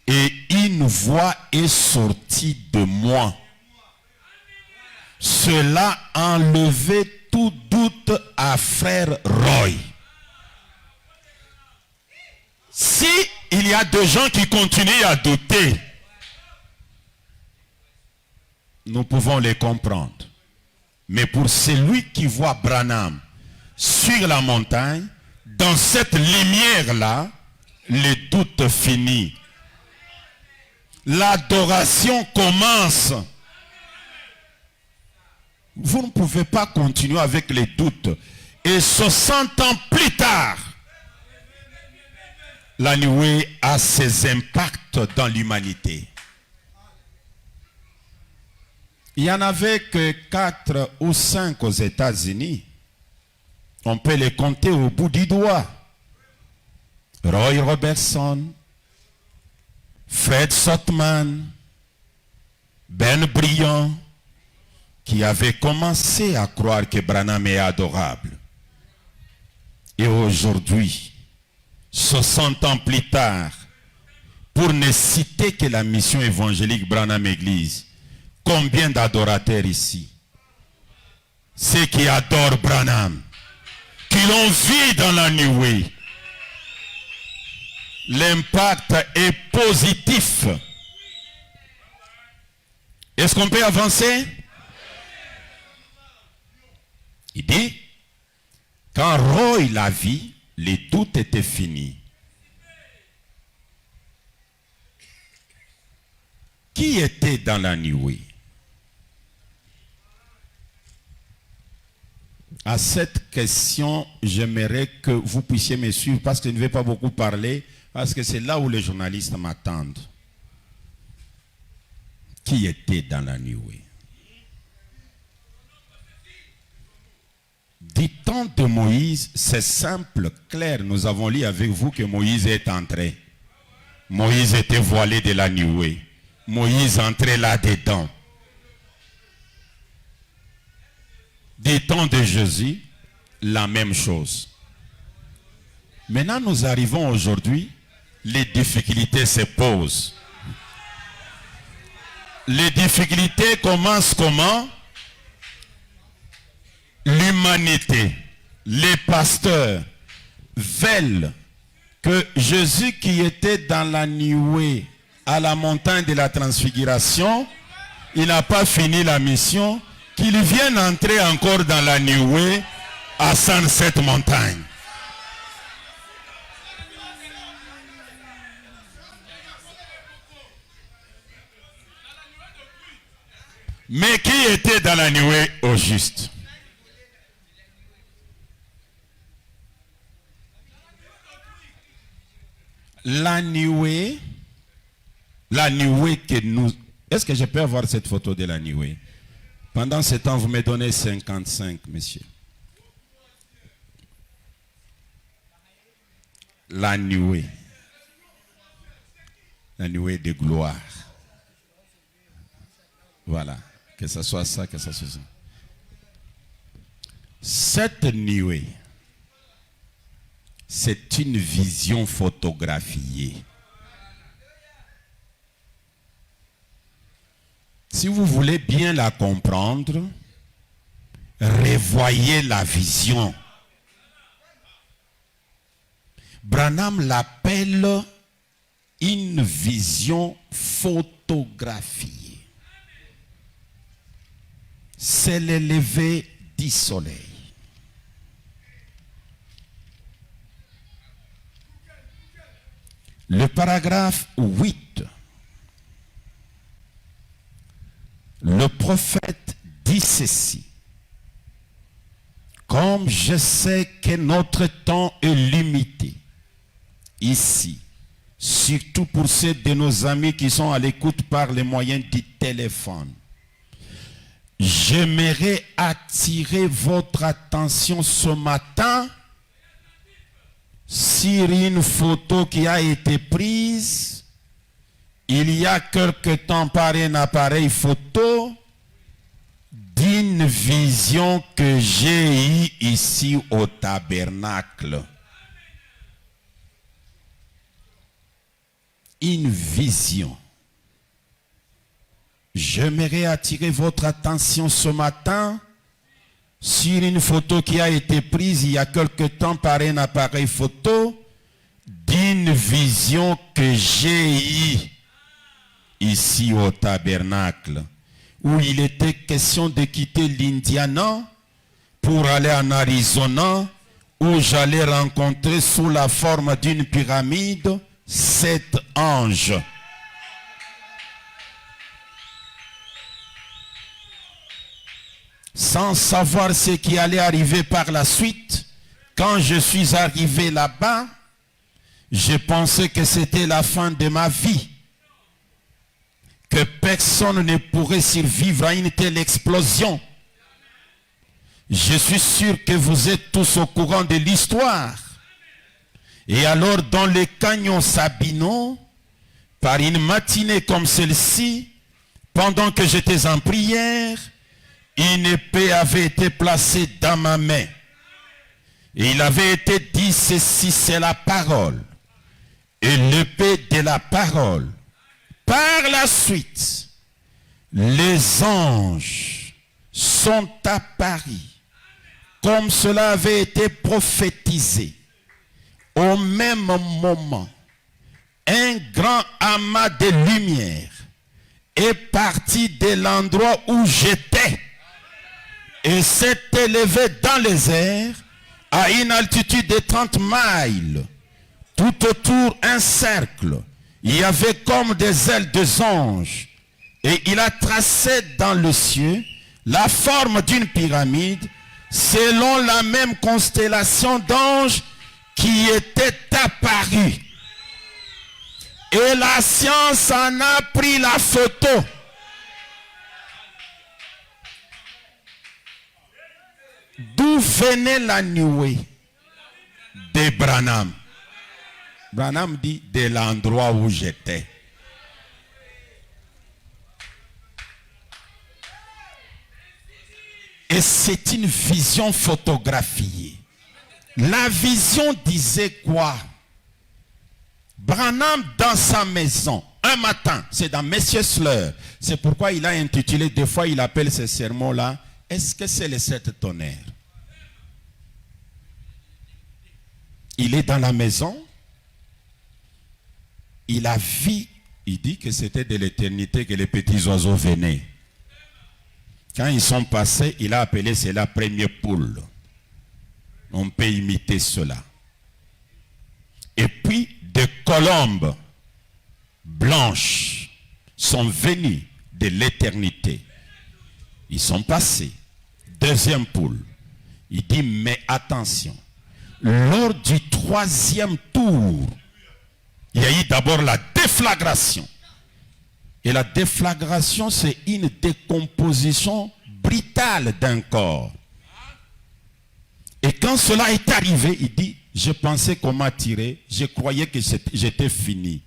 Et une voix est sortie de moi. Cela a enlevé tout doute à frère Roy. Si il y a des gens qui continuent à douter, nous pouvons les comprendre. Mais pour celui qui voit Branham sur la montagne, dans cette lumière-là, le doute finit. L'adoration commence. Vous ne pouvez pas continuer avec les doutes. Et 60 ans plus tard, la nuée a ses impacts dans l'humanité. Il n'y en avait que 4 ou 5 aux États-Unis. On peut les compter au bout du doigt. Roy Robertson, Fred Sotman, Ben Briand, qui avaient commencé à croire que Branham est adorable. Et aujourd'hui, 60 ans plus tard, pour ne citer que la mission évangélique Branham Église, combien d'adorateurs ici? Ceux qui adorent Branham, qui l'ont vu dans la nuée. L'impact est positif. Est-ce qu'on peut avancer? Il dit, quand Roy l'a vu, les doutes étaient finis. Qui était dans la nuée? À cette question, j'aimerais que vous puissiez me suivre parce que je ne vais pas beaucoup parler, parce que c'est là où les journalistes m'attendent. Qui était dans la nuée? Du temps de Moïse, c'est simple, clair. Nous avons lu avec vous que Moïse est entré. Moïse était voilé de la nuée. Moïse entrait là-dedans. Du temps de Jésus, la même chose. Maintenant, nous arrivons aujourd'hui, les difficultés se posent. Les difficultés commencent comment? L'humanité, les pasteurs veulent que Jésus qui était dans la nuée à la montagne de la transfiguration, il n'a pas fini la mission, qu'il vienne entrer encore dans la nuée à Sunset Montagne. Mais qui était dans la nuée au juste? La nuée que nous... Est-ce que je peux avoir cette photo de la nuée? Pendant ce temps, vous me donnez 55, messieurs. La nuée de gloire. Voilà, que ce soit ça, que ce soit ça. Cette nuée, c'est une vision photographiée. Si vous voulez bien la comprendre, revoyez la vision. Branham l'appelle une vision photographiée. C'est le lever du soleil. Le paragraphe 8. Le prophète dit ceci. Comme je sais que notre temps est limité, ici, surtout pour ceux de nos amis qui sont à l'écoute par les moyens du téléphone, j'aimerais attirer votre attention ce matin sur une photo qui a été prise il y a quelque temps par un appareil photo d'une vision que j'ai eue ici au tabernacle. Une vision. J'aimerais attirer votre attention ce matin sur une photo qui a été prise il y a quelque temps par un appareil photo d'une vision que j'ai eue ici au tabernacle, où il était question de quitter l'Indiana pour aller en Arizona, où j'allais rencontrer sous la forme d'une pyramide 7 anges. Sans savoir ce qui allait arriver par la suite, quand je suis arrivé là-bas, je pensais que c'était la fin de ma vie, que personne ne pourrait survivre à une telle explosion. Je suis sûr que vous êtes tous au courant de l'histoire. Et alors, dans le canyon Sabino, par une matinée comme celle-ci, pendant que j'étais en prière, une épée avait été placée dans ma main. Et il avait été dit, ceci c'est la parole. Et l'épée de la parole. Par la suite, les anges sont apparus, comme cela avait été prophétisé. Au même moment, un grand amas de lumière est parti de l'endroit où j'étais et s'est élevé dans les airs à une altitude de 30 miles. Tout autour, un cercle. Il y avait comme des ailes des anges. Et il a tracé dans le ciel la forme d'une pyramide selon la même constellation d'anges qui était apparue. Et la science en a pris la photo. D'où venait la nuée de Branham? Branham dit de l'endroit où j'étais. Et c'est une vision photographiée. La vision disait quoi? Branham dans sa maison, un matin, c'est dans Messieurs Sleur. C'est pourquoi il a intitulé, des fois il appelle ce sermon-là, est-ce que c'est les 7 tonnerres? Il est dans la maison. Il a vu, il dit que c'était de l'éternité que les petits oiseaux venaient. Quand ils sont passés, il a appelé cela première poule. On peut imiter cela. Et puis, des colombes blanches sont venues de l'éternité Ils sont passés. Deuxième poule. Il dit, mais attention. Lors du troisième tour, il y a eu d'abord la déflagration. Et la déflagration, c'est une décomposition brutale d'un corps. Et quand cela est arrivé, il dit, je pensais qu'on m'a tiré, je croyais que j'étais fini.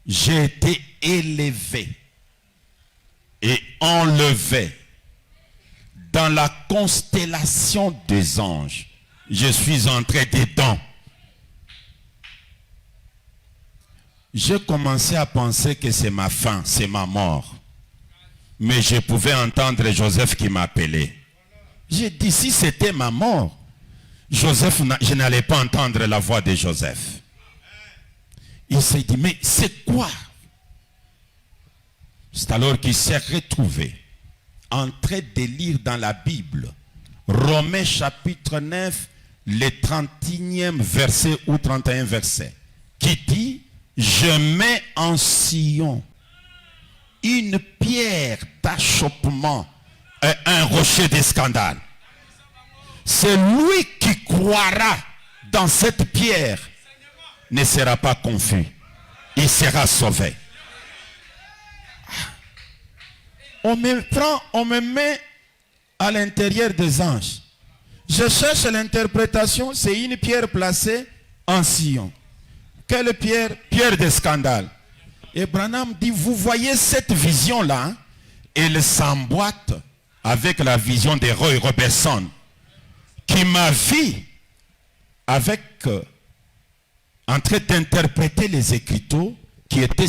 J'ai été élevé et enlevé dans la constellation des anges. Je suis entré dedans. J'ai commencé à penser que c'est ma fin, c'est ma mort. Mais je pouvais entendre Joseph qui m'appelait. J'ai dit, si c'était ma mort, Joseph, je n'allais pas entendre la voix de Joseph. Il s'est dit, mais c'est quoi? C'est alors qu'il s'est retrouvé en train de lire dans la Bible, Romains chapitre 9, le 31e verset ou 31 verset, qui dit, je mets en Sion une pierre d'achoppement et un rocher de scandale. C'est lui qui croira dans cette pierre ne sera pas confus. Il sera sauvé. On me prend, on me met à l'intérieur des anges. Je cherche l'interprétation, c'est une pierre placée en Sion. Quelle pierre? Pierre de scandale. Et Branham dit, vous voyez cette vision-là, hein? Elle s'emboîte avec la vision de Roy Robertson, qui m'a vu avec, en train d'interpréter les écriteaux qui étaient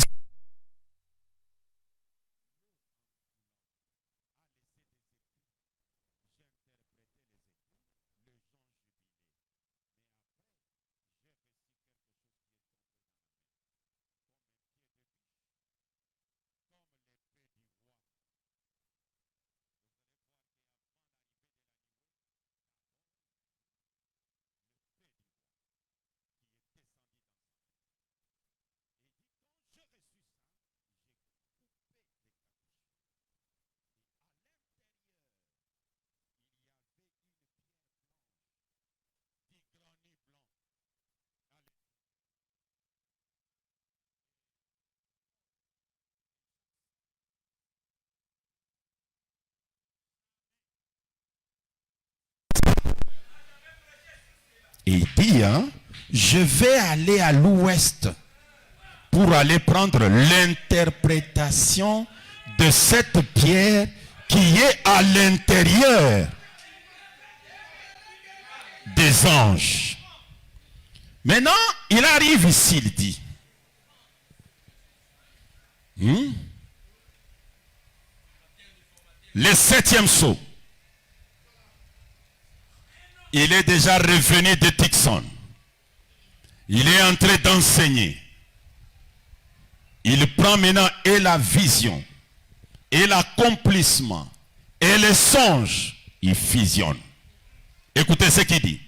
et il dit, hein, je vais aller à l'ouest pour aller prendre l'interprétation de cette pierre qui est à l'intérieur des anges. Maintenant, il arrive ici, il dit, le 7e sceau. Il est déjà revenu de Tucson. Il est en train d'enseigner. Il prend maintenant et la vision, et l'accomplissement, et le songe. Il fusionne. Écoutez ce qu'il dit.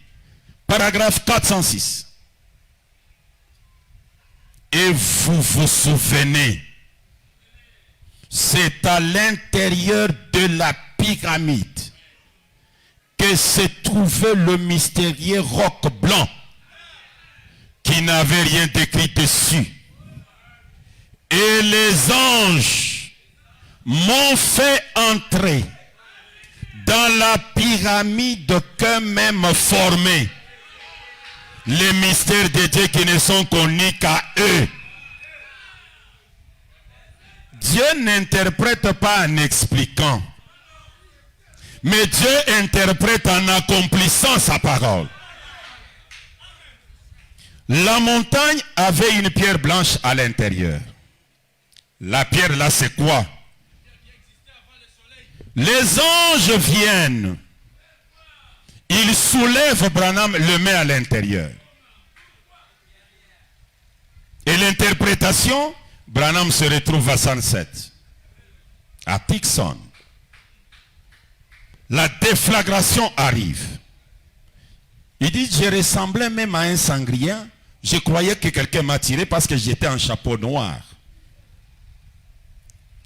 Paragraphe 406. Et vous vous souvenez, c'est à l'intérieur de la pyramide que se trouvait le mystérieux roc blanc qui n'avait rien d'écrit dessus. Et les anges m'ont fait entrer dans la pyramide qu'eux-mêmes formaient. Les mystères de Dieu qui ne sont connus qu'à eux. Dieu n'interprète pas en expliquant. Mais Dieu interprète en accomplissant sa parole. La montagne avait une pierre blanche à l'intérieur. La pierre là, c'est quoi? Les anges viennent. Ils soulèvent Branham, le met à l'intérieur. Et l'interprétation, Branham se retrouve à Sunset, à Tucson. La déflagration arrive. Il dit, je ressemblais même à un sanglier. Je croyais que quelqu'un m'a tiré parce que j'étais en chapeau noir.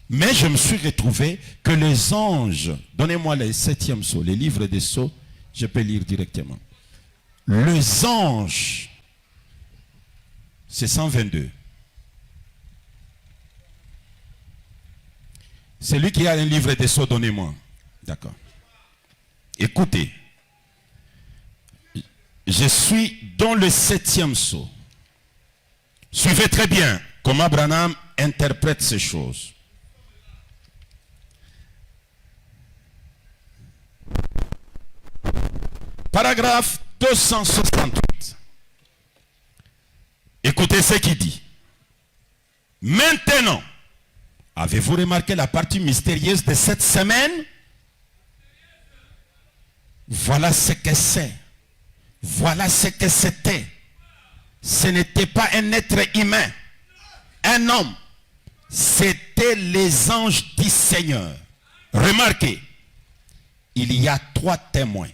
Mais je me suis retrouvé que les anges, donnez-moi les 7e sceaux, les livres des sceaux, je peux lire directement. Les anges, c'est 122. Celui qui a un livre des sceaux, donnez-moi. D'accord. Écoutez. Je suis dans le 7e sceau. Suivez très bien comment Branham interprète ces choses. Paragraphe 268. Écoutez ce qu'il dit. Maintenant, avez-vous remarqué la partie mystérieuse de cette semaine? Voilà ce que c'est. Voilà ce que c'était. Ce n'était pas un être humain, un homme. C'était les anges du Seigneur. Remarquez, il y a 3 témoins.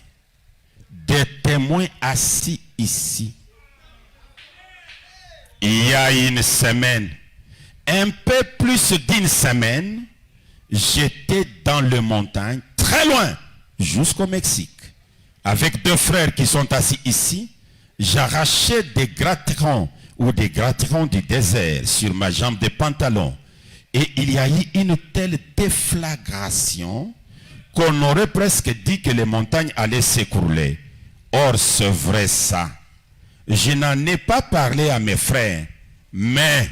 Des témoins assis ici. Il y a une semaine, un peu plus d'une semaine, j'étais dans les montagnes, très loin, jusqu'au Mexique. Avec 2 frères qui sont assis ici, j'arrachais des gratterons ou des gratterons du désert sur ma jambe de pantalon. Et il y a eu une telle déflagration qu'on aurait presque dit que les montagnes allaient s'écrouler. Or, c'est vrai ça. Je n'en ai pas parlé à mes frères, mais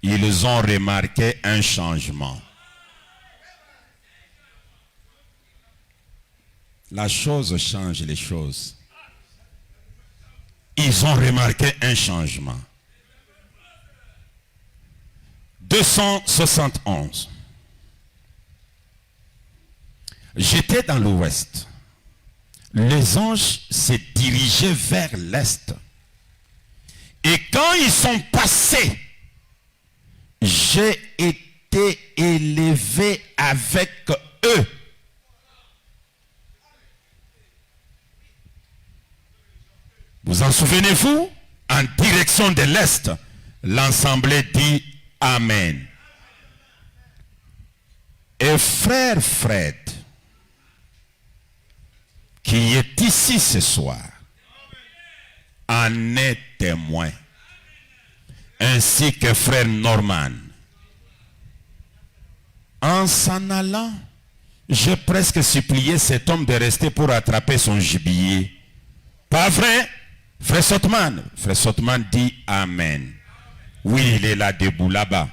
ils ont remarqué un changement. La chose change les choses. Ils ont remarqué un changement. 271. J'étais dans l'ouest. Les anges se dirigeaient vers l'est. Et quand ils sont passés, j'ai été élevé avec eux. Vous en souvenez-vous? En direction de l'Est, l'ensemble dit Amen. Et frère Fred, qui est ici ce soir, en est témoin. Ainsi que frère Norman. En s'en allant, j'ai presque supplié cet homme de rester pour attraper son gibier. Pas vrai? Frère Sotman dit Amen. Oui, il est là debout là-bas.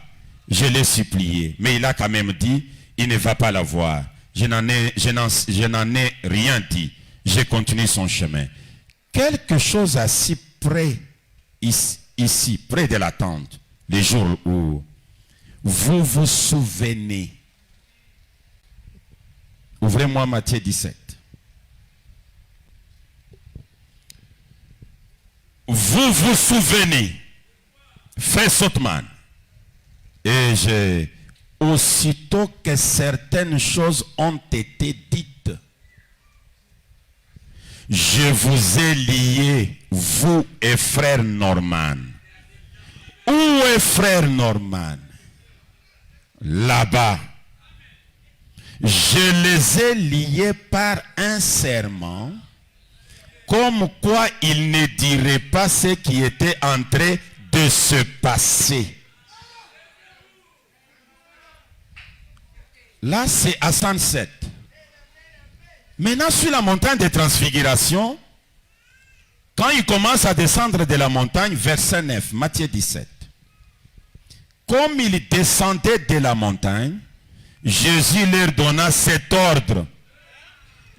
Je l'ai supplié, mais il a quand même dit, il ne va pas la voir. Je n'en ai rien dit. J'ai continué son chemin. Quelque chose assis près, ici, près de la tente, les jours où vous vous souvenez. Ouvrez-moi Matthieu 17. Vous vous souvenez, frère Sotman, et aussitôt que certaines choses ont été dites, je vous ai lié, vous et frère Norman. Où est frère Norman? Là-bas. Je les ai liés par un serment, comme quoi il ne dirait pas ce qui était en train de se passer. Là, c'est à 107. Maintenant, sur la montagne de transfiguration, quand il commence à descendre de la montagne, verset 9, Matthieu 17. Comme il descendait de la montagne, Jésus leur donna cet ordre.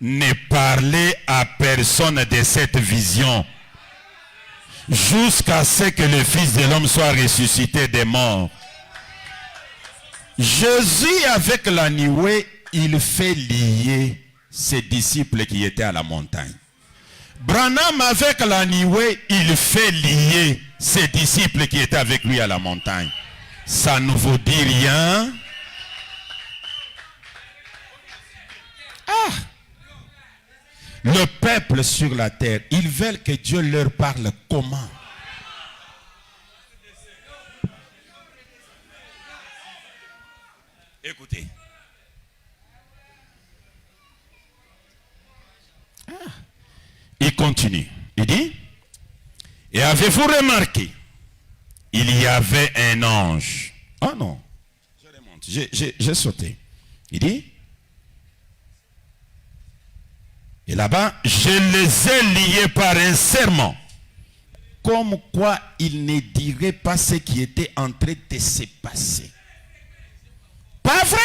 Ne parlez à personne de cette vision jusqu'à ce que le Fils de l'homme soit ressuscité des morts. Jésus, avec la nuée, il fait lier ses disciples qui étaient à la montagne. Branham, avec la nuée, il fait lier ses disciples qui étaient avec lui à la montagne. Ça ne vous dit rien? Ah! Le peuple sur la terre, ils veulent que Dieu leur parle comment? Écoutez. Il continue. Il dit, et avez-vous remarqué, il y avait un ange. Ah non, je remonte, j'ai sauté. Il dit, et là-bas, je les ai liés par un serment. Comme quoi il ne dirait pas ce qui était en train de se passer. Pas vrai?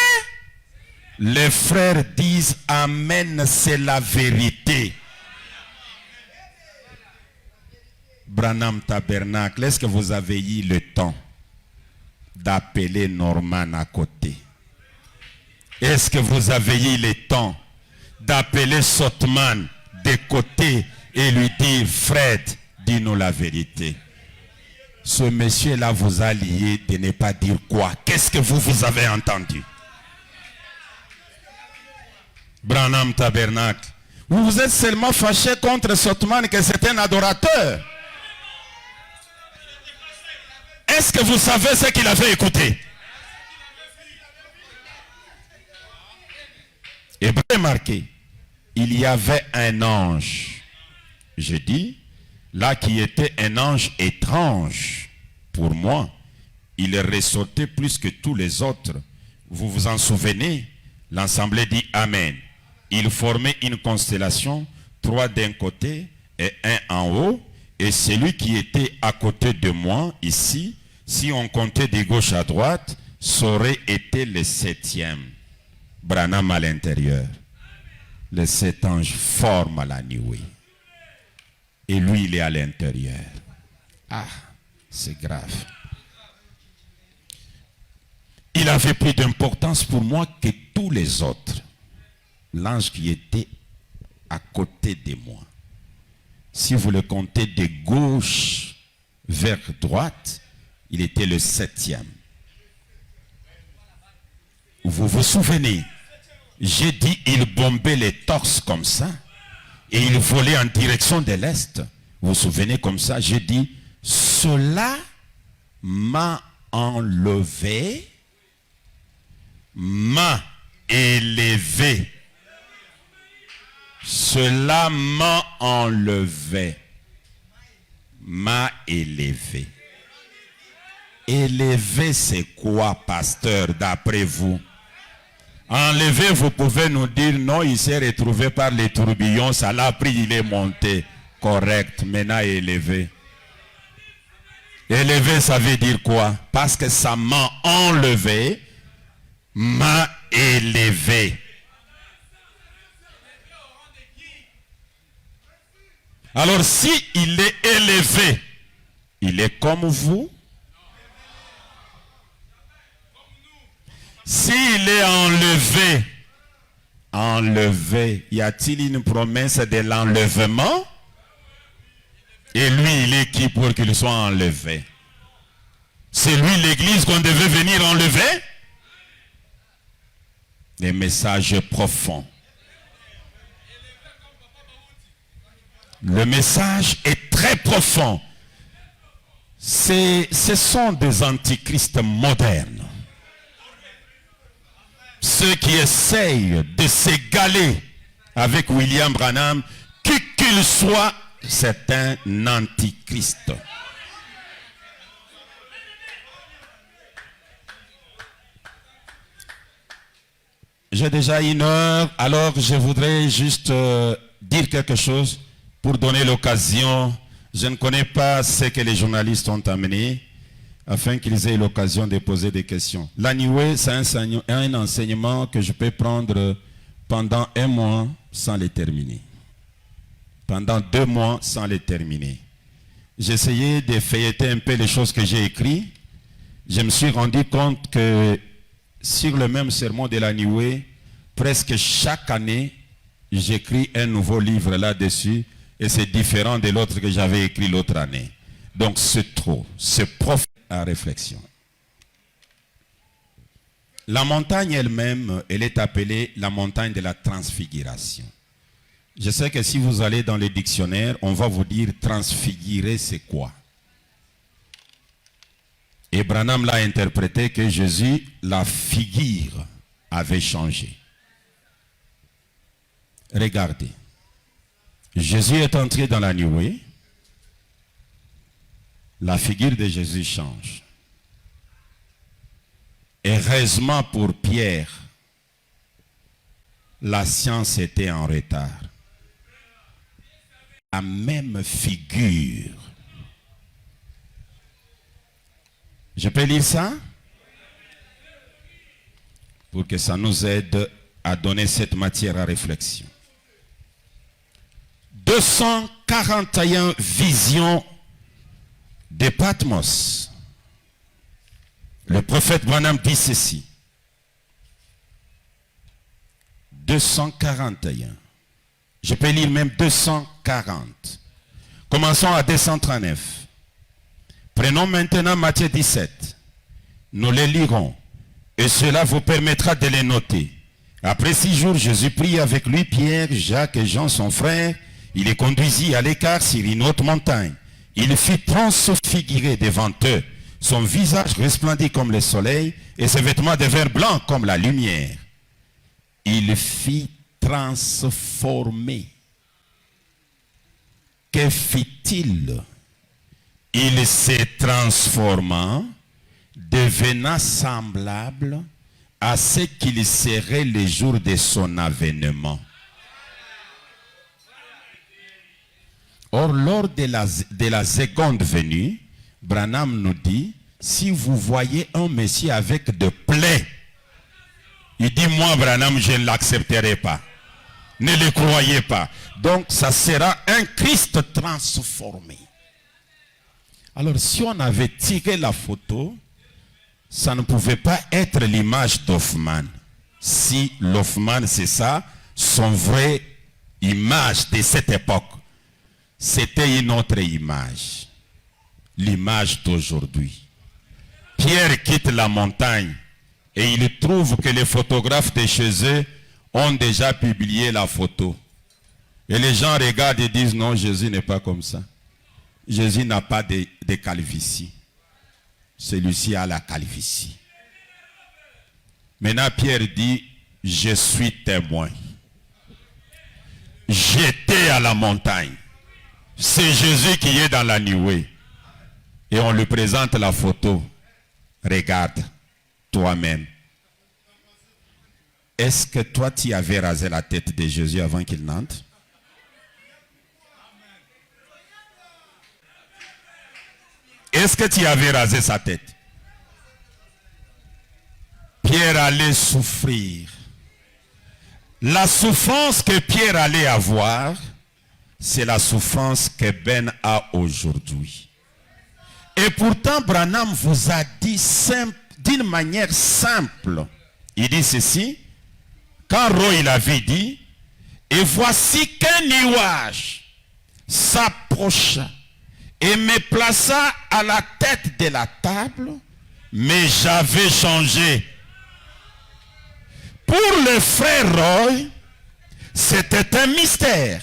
Les frères disent Amen, c'est la vérité. Branham Tabernacle, est-ce que vous avez eu le temps d'appeler Norman à côté? Est-ce que vous avez eu le temps d'appeler Sotman de côté et lui dire Fred, dis-nous la vérité? Ce monsieur-là vous a lié de ne pas dire quoi? Qu'est-ce que vous avez entendu? Branham Tabernacle, vous êtes seulement fâché contre Sotman que c'est un adorateur. Est-ce que vous savez ce qu'il avait écouté? Et bien remarquez, il y avait un ange, je dis, là qui était un ange étrange pour moi. Il ressortait plus que tous les autres. Vous vous en souvenez? L'assemblée dit Amen. Il formait une constellation, 3 d'un côté et 1 en haut. Et celui qui était à côté de moi, ici, si on comptait de gauche à droite, ça aurait été le 7e. Branham à l'intérieur. Les 7 anges forment la nuée. Et lui, il est à l'intérieur. Ah, c'est grave. Il avait plus d'importance pour moi que tous les autres. L'ange qui était à côté de moi. Si vous le comptez de gauche vers droite, il était le 7e. Vous vous souvenez? J'ai dit, il bombait les torses comme ça. Et il volait en direction de l'Est. Vous vous souvenez comme ça? J'ai dit, cela m'a enlevé, m'a élevé. Cela m'a enlevé, m'a élevé. Élevé, c'est quoi, pasteur, d'après vous? Enlevé, vous pouvez nous dire, non, il s'est retrouvé par les tourbillons, ça l'a pris, il est monté. Correct, maintenant élevé. Élevé, ça veut dire quoi? Parce que ça m'a enlevé, m'a élevé. Alors, si il est élevé, il est comme vous. S'il est enlevé, enlevé, y a-t-il une promesse de l'enlèvement? Et lui, il est qui pour qu'il soit enlevé? C'est lui l'église qu'on devait venir enlever? Les messages profonds. Le message est très profond. Ce sont des antichrists modernes. Ceux qui essayent de s'égaler avec William Branham, qui qu'il soit, c'est un antichrist. J'ai déjà 1 heure, alors je voudrais juste dire quelque chose pour donner l'occasion. Je ne connais pas ce que les journalistes ont amené, afin qu'ils aient l'occasion de poser des questions. L'annué, c'est un enseignement que je peux prendre pendant 1 mois sans le terminer. Pendant 2 mois sans le terminer. J'ai essayé de feuilleter un peu les choses que j'ai écrites. Je me suis rendu compte que sur le même sermon de l'annué, presque chaque année, j'écris un nouveau livre là-dessus et c'est différent de l'autre que j'avais écrit l'autre année. Donc c'est trop, c'est profond à réflexion. La montagne elle-même, elle est appelée la montagne de la transfiguration. Je sais que si vous allez dans les dictionnaires, on va vous dire transfigurer c'est quoi? Et Branham l'a interprété que Jésus, la figure avait changé. Regardez. Jésus est entré dans la nuée. La figure de Jésus change. Heureusement pour Pierre, la science était en retard. La même figure. Je peux lire ça? Pour que ça nous aide à donner cette matière à réflexion. 241 visions de Patmos. Le prophète Branham dit ceci. 241. Je peux lire même 240. Commençons à 239. Prenons maintenant Matthieu 17. Nous les lirons. Et cela vous permettra de les noter. Après 6 jours, Jésus prit avec lui Pierre, Jacques et Jean, son frère. Il les conduisit à l'écart sur une haute montagne. Il fit transfigurer devant eux. Son visage resplendit comme le soleil et ses vêtements devinrent blancs comme la lumière. Il fit transformer. Que fit-il? Il se transforma, devenant semblable à ce qu'il serait le jour de son avènement. Or, lors de la seconde venue, Branham nous dit, si vous voyez un Messie avec de plaies, il dit, moi, Branham, je ne l'accepterai pas. Ne le croyez pas. Donc, ça sera un Christ transformé. Alors, si on avait tiré la photo, ça ne pouvait pas être l'image d'Hoffmann. Si l'Hoffmann, c'est ça, son vrai image de cette époque. C'était une autre image. L'image d'aujourd'hui. Pierre quitte la montagne et il trouve que les photographes de chez eux ont déjà publié la photo. Et les gens regardent et disent non, Jésus n'est pas comme ça. Jésus n'a pas de calvitie. Celui-ci a la calvitie. Maintenant Pierre dit, je suis témoin. J'étais à la montagne. C'est Jésus qui est dans la nuée. Et on lui présente la photo. Regarde, toi-même. Est-ce que toi, tu avais rasé la tête de Jésus avant qu'il n'entre? Est-ce que tu avais rasé sa tête? Pierre allait souffrir. La souffrance que Pierre allait avoir, c'est la souffrance que Ben a aujourd'hui. Et pourtant, Branham vous a dit d'une manière simple. Il dit ceci, quand Roy l'avait dit, et voici qu'un nuage s'approcha et me plaça à la tête de la table, mais j'avais changé. Pour le frère Roy, c'était un mystère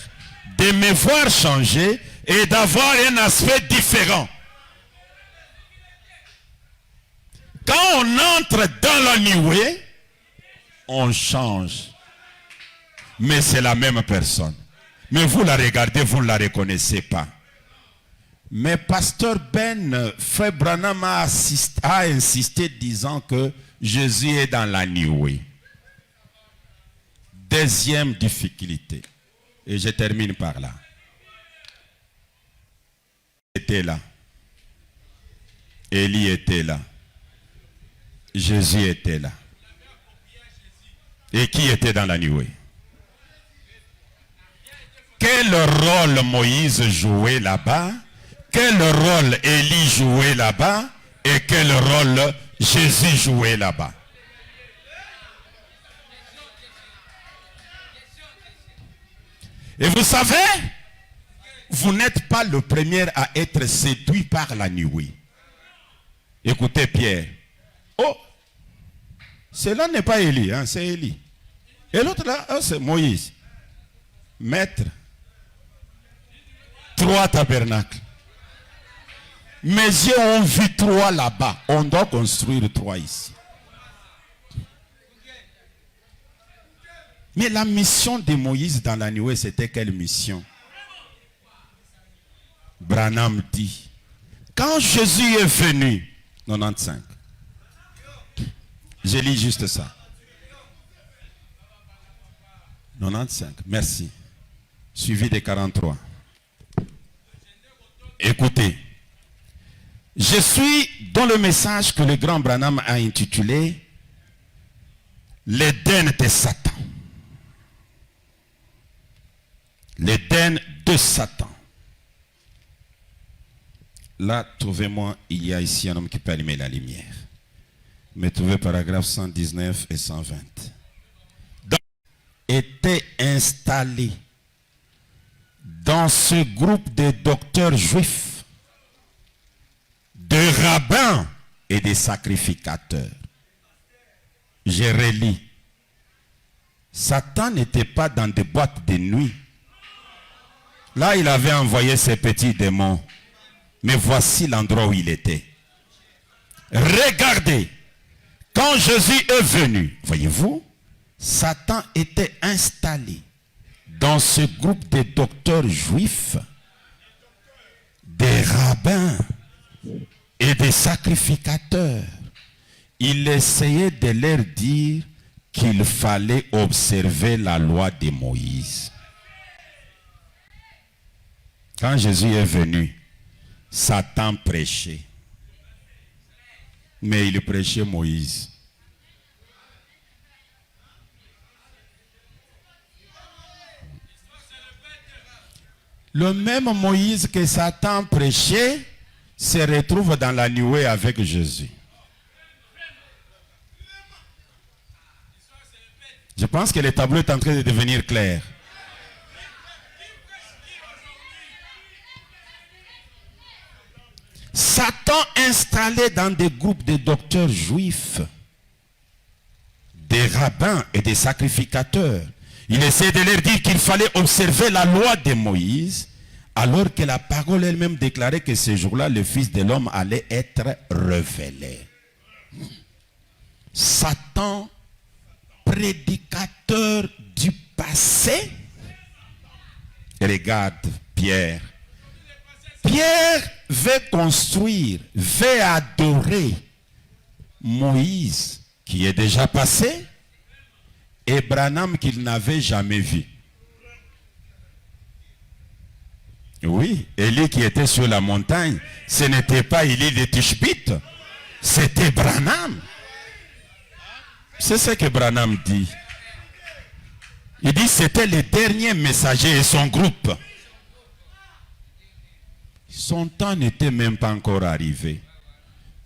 de me voir changer et d'avoir un aspect différent. Quand on entre dans la nuée, on change. Mais c'est la même personne. Mais vous la regardez, vous ne la reconnaissez pas. Mais pasteur Ben, frère Branham a insisté disant que Jésus est dans la nuée. Deuxième difficulté. Et je termine par là. Était là. Élie était là. Jésus était là. Et qui était dans la nuée? Quel rôle Moïse jouait là-bas? Quel rôle Élie jouait là-bas? Et quel rôle Jésus jouait là-bas? Et vous savez, vous n'êtes pas le premier à être séduit par la nuée. Écoutez Pierre. Oh, cela n'est pas Élie, hein, c'est Élie. Et l'autre là, oh, c'est Moïse. Maître, 3 tabernacles. Mes yeux ont vu 3 là-bas. On doit construire 3 ici. Mais la mission de Moïse dans la nuée, c'était quelle mission? Branham dit, quand Jésus est venu, 95. Je lis juste ça. 95, merci. Suivi de 43. Écoutez. Je suis dans le message que le grand Branham a intitulé l'Éden de Satan. L'Éden de Satan. Là, trouvez-moi, il y a ici un homme qui peut allumer la lumière. Mais trouvez paragraphe 119 et 120. Donc, était installé dans ce groupe de docteurs juifs, de rabbins et de sacrificateurs. Je relis. Satan n'était pas dans des boîtes de nuit. Là, il avait envoyé ses petits démons. Mais voici l'endroit où il était. Regardez. Quand Jésus est venu, voyez-vous, Satan était installé dans ce groupe de docteurs juifs, des rabbins et des sacrificateurs. Il essayait de leur dire qu'il fallait observer la loi de Moïse. Quand Jésus est venu, Satan prêchait. Mais il prêchait Moïse. Le même Moïse que Satan prêchait se retrouve dans la nuée avec Jésus. Je pense que le tableau est en train de devenir clair. Satan installé dans des groupes de docteurs juifs, des rabbins et des sacrificateurs. Il essayait de leur dire qu'il fallait observer la loi de Moïse, alors que la parole elle-même déclarait que ce jour-là, le Fils de l'homme allait être révélé. Satan, prédicateur du passé. Regarde Pierre. Pierre veut construire, veut adorer Moïse qui est déjà passé et Branham qu'il n'avait jamais vu. Oui, Élie qui était sur la montagne, ce n'était pas Élie de Tishbite, c'était Branham. C'est ce que Branham dit. Il dit c'était le dernier messager et son groupe. Son temps n'était même pas encore arrivé.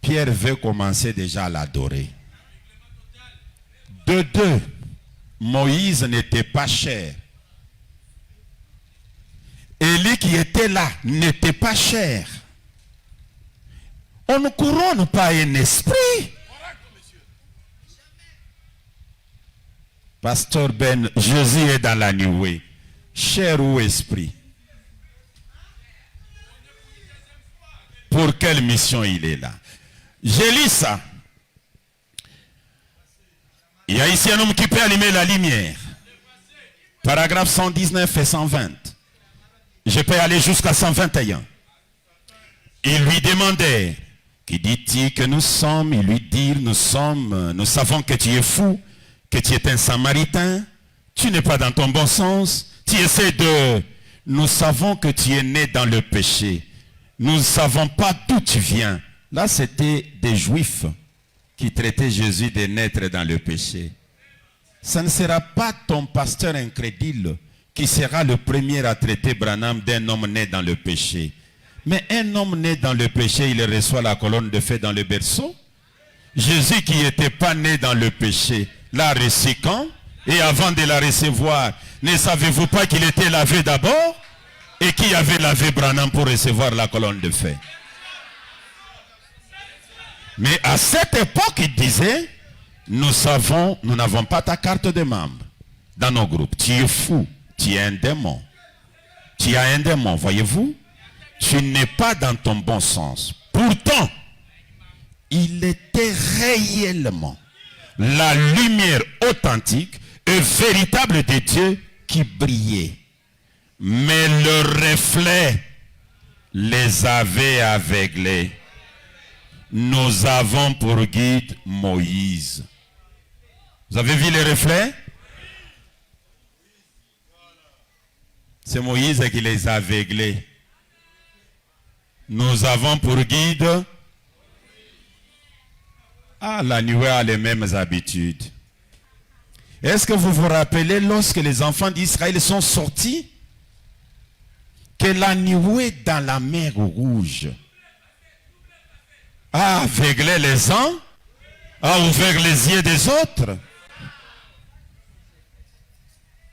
Pierre veut commencer déjà à l'adorer. De deux, Moïse n'était pas cher. Élie qui était là n'était pas cher. On ne couronne pas un esprit. Pasteur Ben, Jésus est dans la nuée. Chair ou esprit? Pour quelle mission il est là? J'ai lu ça. Il y a ici un homme qui peut allumer la lumière. Paragraphe 119 et 120. Je peux aller jusqu'à 121. Il lui demandait, qui dit-il que nous sommes? Il lui dit, nous savons que tu es fou, que tu es un Samaritain, tu n'es pas dans ton bon sens, tu essaies de... Nous savons que tu es né dans le péché. Nous ne savons pas d'où tu viens. Là, c'était des Juifs qui traitaient Jésus de naître dans le péché. Ça ne sera pas ton pasteur incrédule qui sera le premier à traiter Branham d'un homme né dans le péché. Mais un homme né dans le péché, il reçoit la colonne de feu dans le berceau. Jésus qui n'était pas né dans le péché, l'a reçu quand? Et avant de la recevoir, ne savez-vous pas qu'il était lavé d'abord? Et qui avait lavé Branham pour recevoir la colonne de feu? Mais à cette époque, il disait, nous n'avons pas ta carte de membre dans nos groupes. Tu es fou, tu es un démon. Tu as un démon, voyez-vous? Tu n'es pas dans ton bon sens. Pourtant, il était réellement la lumière authentique véritable de Dieu qui brillait. Mais le reflet les avait aveuglés. Nous avons pour guide Moïse. Vous avez vu les reflets? C'est Moïse qui les a aveuglés. Nous avons pour guide. La nuée a les mêmes habitudes. Est-ce que vous vous rappelez lorsque les enfants d'Israël sont sortis? Que la nuée dans la mer Rouge a aveuglé les uns, a ouvert les yeux des autres.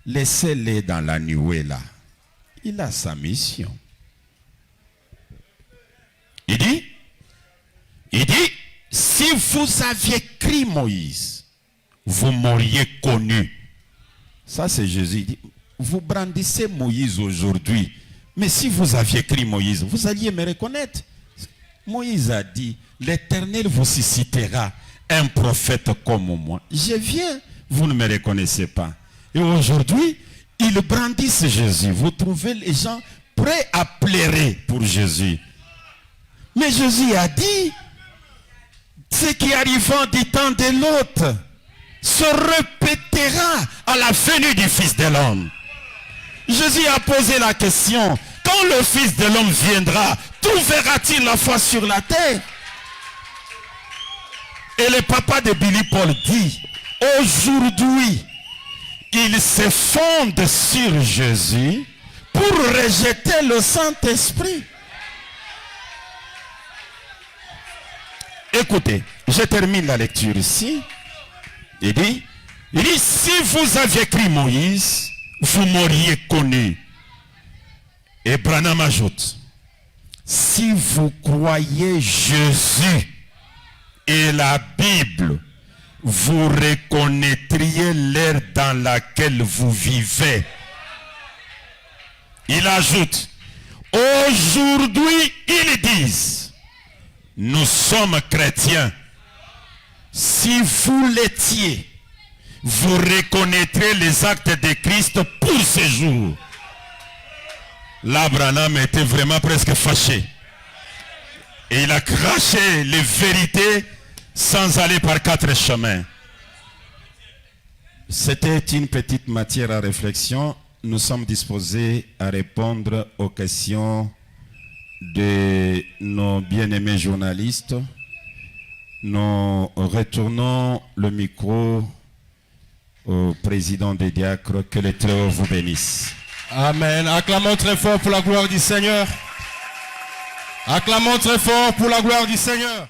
Laissez-les dans la nuée là. Il a sa mission. Il dit, si vous aviez cru Moïse, vous m'auriez connu. Ça c'est Jésus. Il dit, vous brandissez Moïse aujourd'hui. Mais si vous aviez cru Moïse, vous alliez me reconnaître. Moïse a dit, l'Éternel vous suscitera un prophète comme moi. Je viens, vous ne me reconnaissez pas. Et aujourd'hui, ils brandissent Jésus. Vous trouvez les gens prêts à pleurer pour Jésus. Mais Jésus a dit, ce qui arrivera du temps de l'autre se répétera à la venue du Fils de l'homme. Jésus a posé la question, quand le Fils de l'homme viendra, trouvera-t-il la foi sur la terre? Et le papa de Billy Paul dit, aujourd'hui, il se fonde sur Jésus pour rejeter le Saint-Esprit. Écoutez, je termine la lecture ici. Il dit, si vous aviez écrit Moïse, vous m'auriez connu. Et Branham ajoute, si vous croyez Jésus et la Bible, vous reconnaîtriez l'ère dans laquelle vous vivez. Il ajoute, aujourd'hui, ils disent, nous sommes chrétiens. Si vous l'étiez, vous reconnaîtrez les actes de Christ pour ce jour. Là, Branham était vraiment presque fâché. Et il a craché les vérités sans aller par 4 chemins. C'était une petite matière à réflexion. Nous sommes disposés à répondre aux questions de nos bien-aimés journalistes. Nous retournons le micro au président des diacres. Que le Très-Haut vous bénisse. Amen. Acclamons très fort pour la gloire du Seigneur. Acclamons très fort pour la gloire du Seigneur.